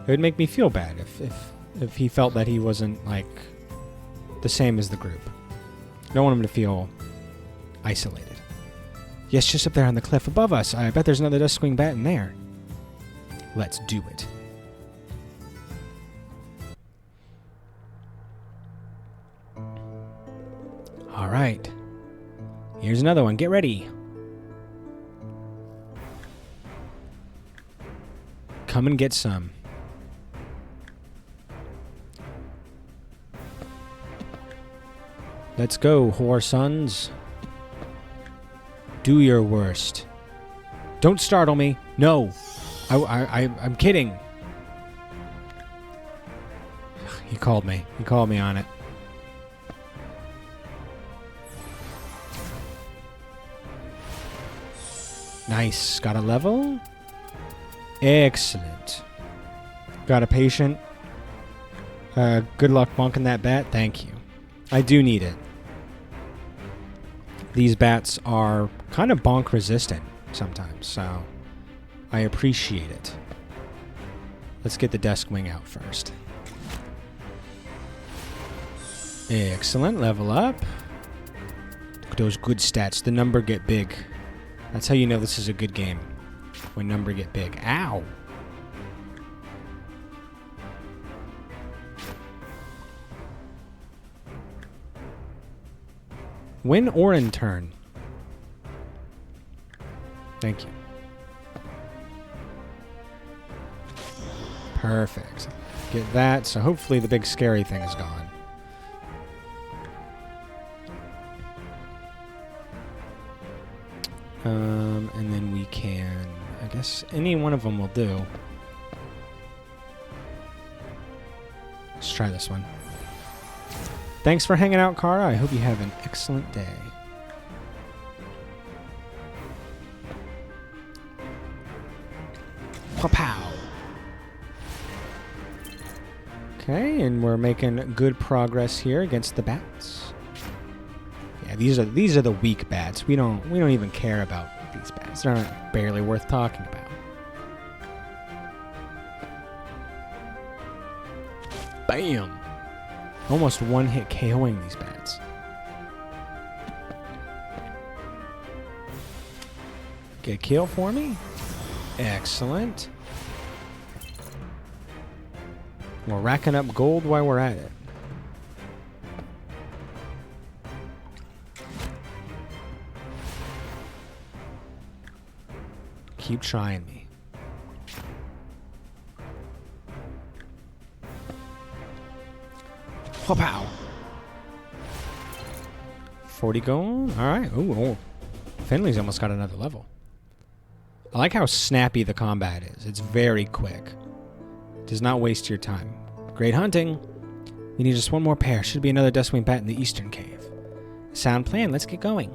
It would make me feel bad if he felt that he wasn't, like, the same as the group. I don't want him to feel isolated. Yes, just up there on the cliff above us. I bet there's another Duskwing Bat in there. Let's do it. All right. Here's another one. Get ready. Come and get some. Let's go, whore sons. Do your worst. Don't startle me. No. I'm kidding. He called me. He called me on it. Nice. Got a level? Excellent. Got a patient. Good luck bonking that bat. Thank you. I do need it. These bats are kind of bonk resistant sometimes, so I appreciate it. Let's get the Duskwing out first. Excellent. Level up. Look at those good stats. The number get big. That's how you know this is a good game. When number get big. Ow! Win Orin turn. Thank you. Perfect. Get that, so hopefully the big scary thing is gone. And then we can... I guess any one of them will do. Let's try this one. Thanks for hanging out, Kara. I hope you have an excellent day. Pow. Okay, and we're making good progress here against the bats. Yeah, these are the weak bats. We don't even care about these bats. They're not barely worth talking about. Bam. Almost one-hit KOing these bats. Get a kill for me? Excellent. We're racking up gold while we're at it. Keep trying me. Pow! 40 gold. All right. Ooh, Finley's almost got another level. I like how snappy the combat is. It's very quick. Does not waste your time. Great hunting. We need just one more pair. Should be another Duskwing Bat in the eastern cave. Sound plan. Let's get going.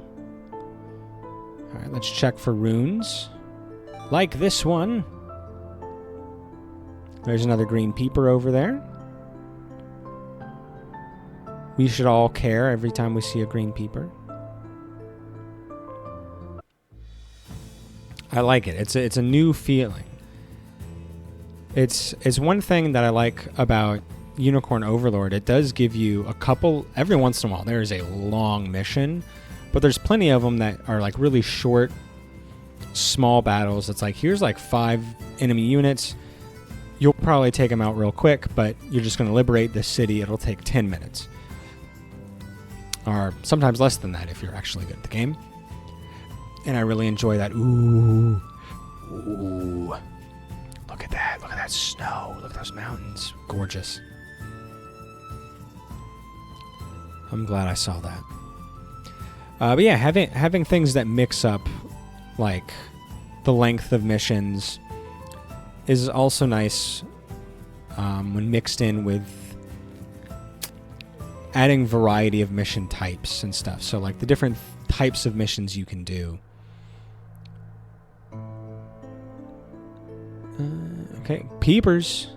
All right. Let's check for runes. Like this one. There's another green peeper over there. We should all care every time we see a green peeper. I like it. It's a new feeling. It's one thing that I like about Unicorn Overlord. It does give you a couple, every once in a while, there is a long mission, but there's plenty of them that are like really short, small battles. It's like, here's like 5 enemy units. You'll probably take him out real quick, but you're just going to liberate this city. It'll take 10 minutes. Or sometimes less than that if you're actually good at the game. And I really enjoy that. Ooh. Ooh. Look at that. Look at that snow. Look at those mountains. Gorgeous. I'm glad I saw that. But yeah, having things that mix up, like the length of missions, is also nice when mixed in with adding variety of mission types and stuff. So like the different types of missions you can do. Okay, peepers.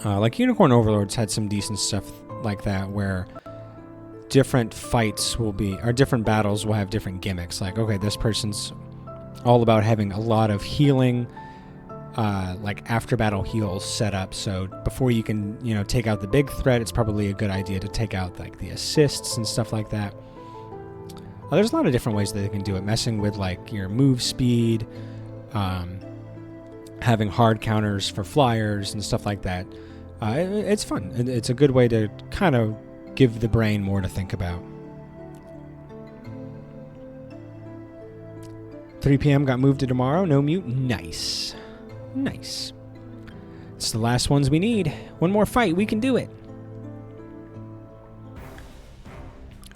Like Unicorn Overlords had some decent stuff like that, where different fights will be, or different battles will have different gimmicks. Like, okay, this person's all about having a lot of healing, like after battle heals set up. So before you can, take out the big threat, it's probably a good idea to take out like the assists and stuff like that. There's a lot of different ways that they can do it, messing with like your move speed, having hard counters for flyers and stuff like that. It's fun. It's a good way to kind of give the brain more to think about. 3 p.m. got moved to tomorrow. No mute. Nice. Nice. It's the last ones we need. One more fight. We can do it.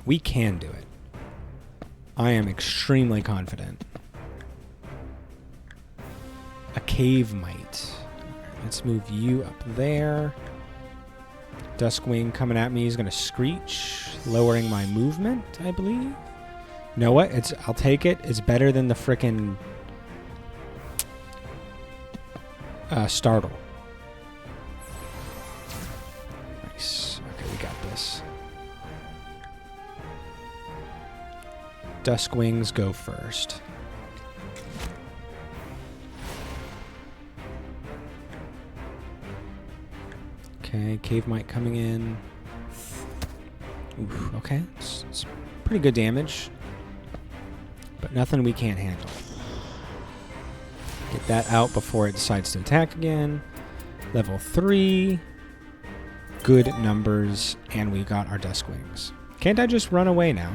We can do it. I am extremely confident. A cave mite. Let's move you up there. Duskwing coming at me is going to screech, lowering my movement, I believe. You know what? I'll take it. It's better than the frickin' startle. Nice. Okay, we got this. Duskwings go first. Okay, Cave Mite coming in. Oof, okay, it's pretty good damage, but nothing we can't handle. Get that out before it decides to attack again. Level 3. Good numbers, and we got our Duskwings. Can't I just run away now?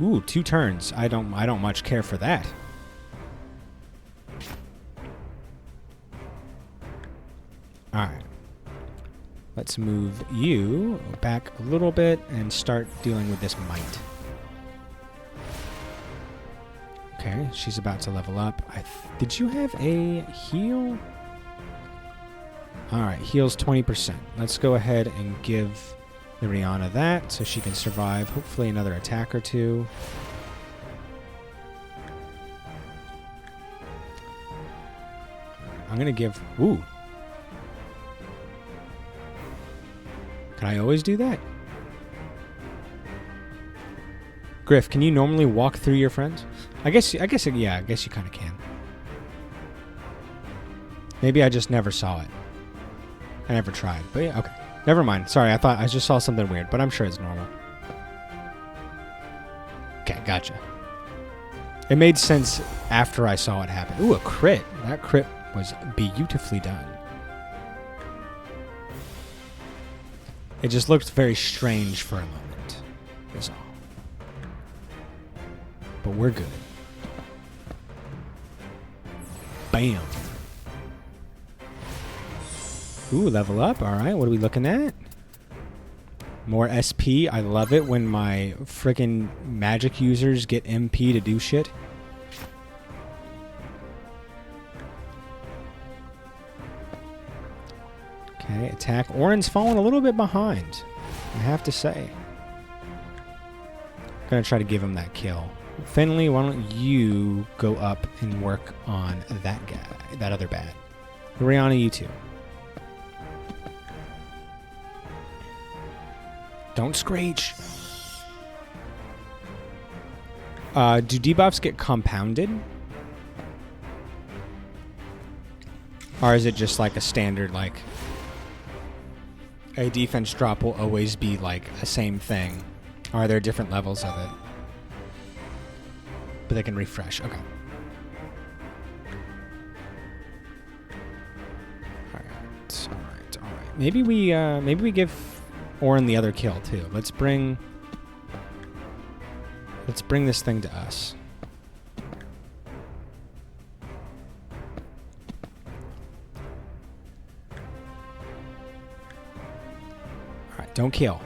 Ooh, 2 turns. I don't much care for that. Alright. Let's move you back a little bit and start dealing with this mite. Okay, she's about to level up. Did you have a heal? Alright, heals 20%. Let's go ahead and give the Rihanna that so she can survive. Hopefully another attack or 2. I'm going to give... Ooh. Can I always do that? Griff, can you normally walk through your friends? I guess you kind of can. Maybe I just never saw it. I never tried. But yeah, okay. Never mind. Sorry, I just saw something weird, but I'm sure it's normal. Okay, gotcha. It made sense after I saw it happen. Ooh, a crit. That crit was beautifully done. It just looked very strange for a moment, is all. But we're good. Bam. Ooh, level up. All right, what are we looking at? More SP. I love it when my freaking magic users get MP to do shit. Okay, attack. Orin's falling a little bit behind, I have to say. I'm going to try to give him that kill. Finley, why don't you go up and work on that guy, that other bat. Rihanna, you too. Don't screech. Do debuffs get compounded? Or is it just like a standard, like... A defense drop will always be like a same thing? Or are there different levels of it? but they can refresh. Okay. All right. Maybe we give Orin the other kill too. Let's bring this thing to us. All right, don't kill.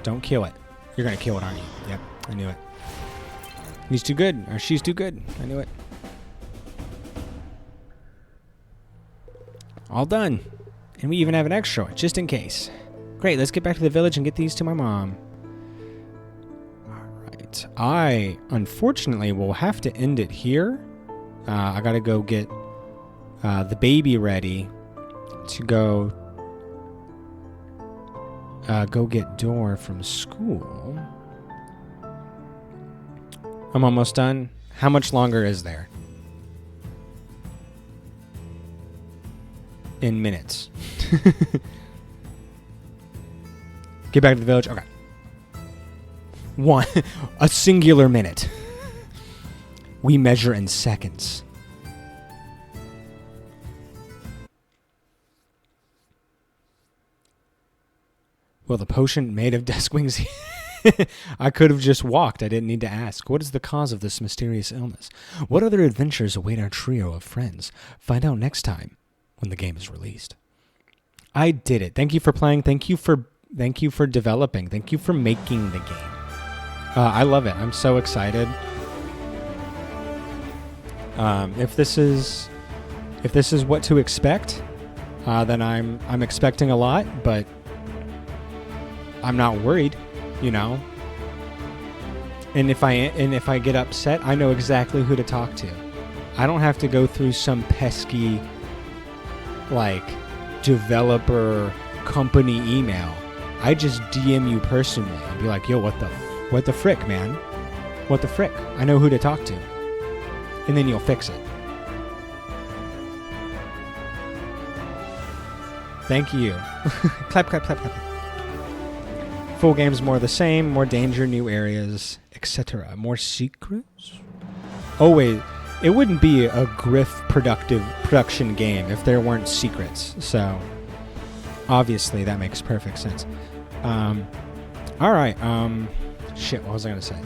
Don't kill it. You're gonna kill it, aren't you? Yep, I knew it. He's too good, or she's too good. I knew it. All done. And we even have an extra one, just in case. Great, let's get back to the village and get these to my mom. Alright. I, unfortunately, will have to end it here. I gotta go get the baby ready to go get Dor from school. I'm almost done. How much longer is there? In minutes. Get back to the village. Okay. A singular minute. We measure in seconds. Well, the potion made of desk wings. I could have just walked. I didn't need to ask. What is the cause of this mysterious illness? What other adventures await our trio of friends? Find out next time when the game is released. I did it. Thank you for playing. Thank you for developing. Thank you for making the game. I love it. I'm so excited. If this is what to expect, then I'm expecting a lot, but I'm not worried, you know. And if I get upset, I know exactly who to talk to. I don't have to go through some pesky like developer company email. I just DM you personally and be like, yo, what the frick, man? What the frick? I know who to talk to. And then you'll fix it. Thank you. Clap, clap, clap, clap. Full game's more the same, more danger, new areas, etc. More secrets? Oh, wait. It wouldn't be a Griff production game if there weren't secrets. So, obviously, that makes perfect sense. Alright, shit, what was I going to say?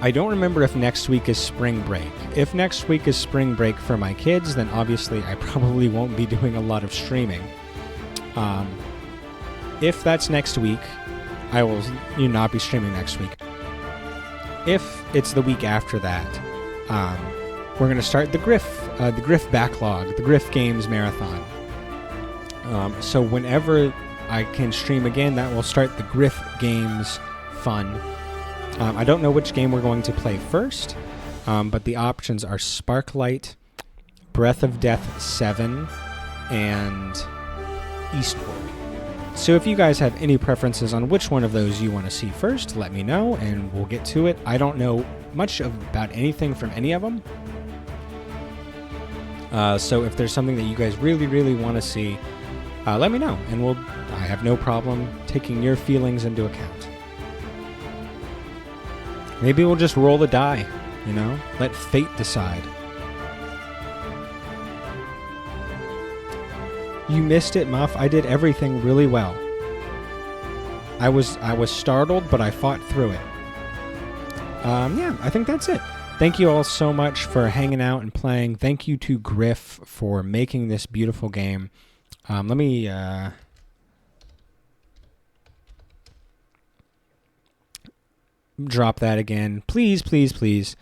I don't remember if next week is spring break. If next week is spring break for my kids, then obviously I probably won't be doing a lot of streaming. If that's next week, I will not be streaming next week. If it's the week after that, we're going to start the Griff backlog, the Griff Games Marathon. So whenever I can stream again, that will start the Griff Games fun. I don't know which game we're going to play first, but the options are Sparklight, Breath of Death 7, and Eastward. So if you guys have any preferences on which one of those you want to see first, let me know, and we'll get to it. I don't know much about anything from any of them. So if there's something that you guys really, really want to see, let me know, and I have no problem taking your feelings into account. Maybe we'll just roll the die, let fate decide. You missed it, Muff. I did everything really well. I was startled, but I fought through it. Yeah, I think that's it. Thank you all so much for hanging out and playing. Thank you to Griff for making this beautiful game. Let me drop that again. Please, please, please.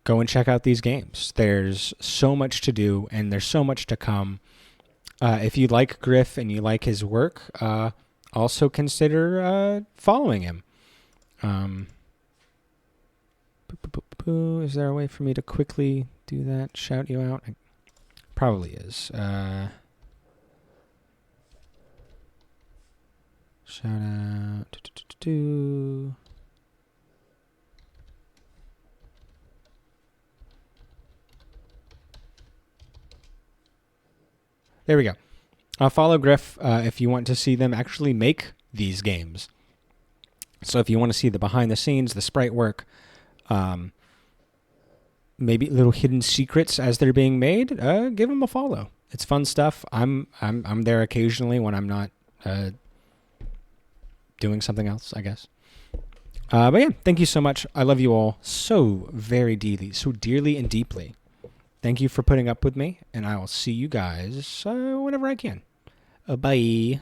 Go and check out these games. There's so much to do, and there's so much to come. If you like Griff and you like his work, also consider following him. Is there a way for me to quickly do that? Shout you out? Probably is. Shout out. There we go. Follow Griff if you want to see them actually make these games. So if you want to see the behind the scenes, the sprite work, maybe little hidden secrets as they're being made, give them a follow. It's fun stuff. I'm there occasionally when I'm not doing something else, I guess. But yeah, thank you so much. I love you all so very dearly, so dearly and deeply. Thank you for putting up with me, and I will see you guys whenever I can. Bye.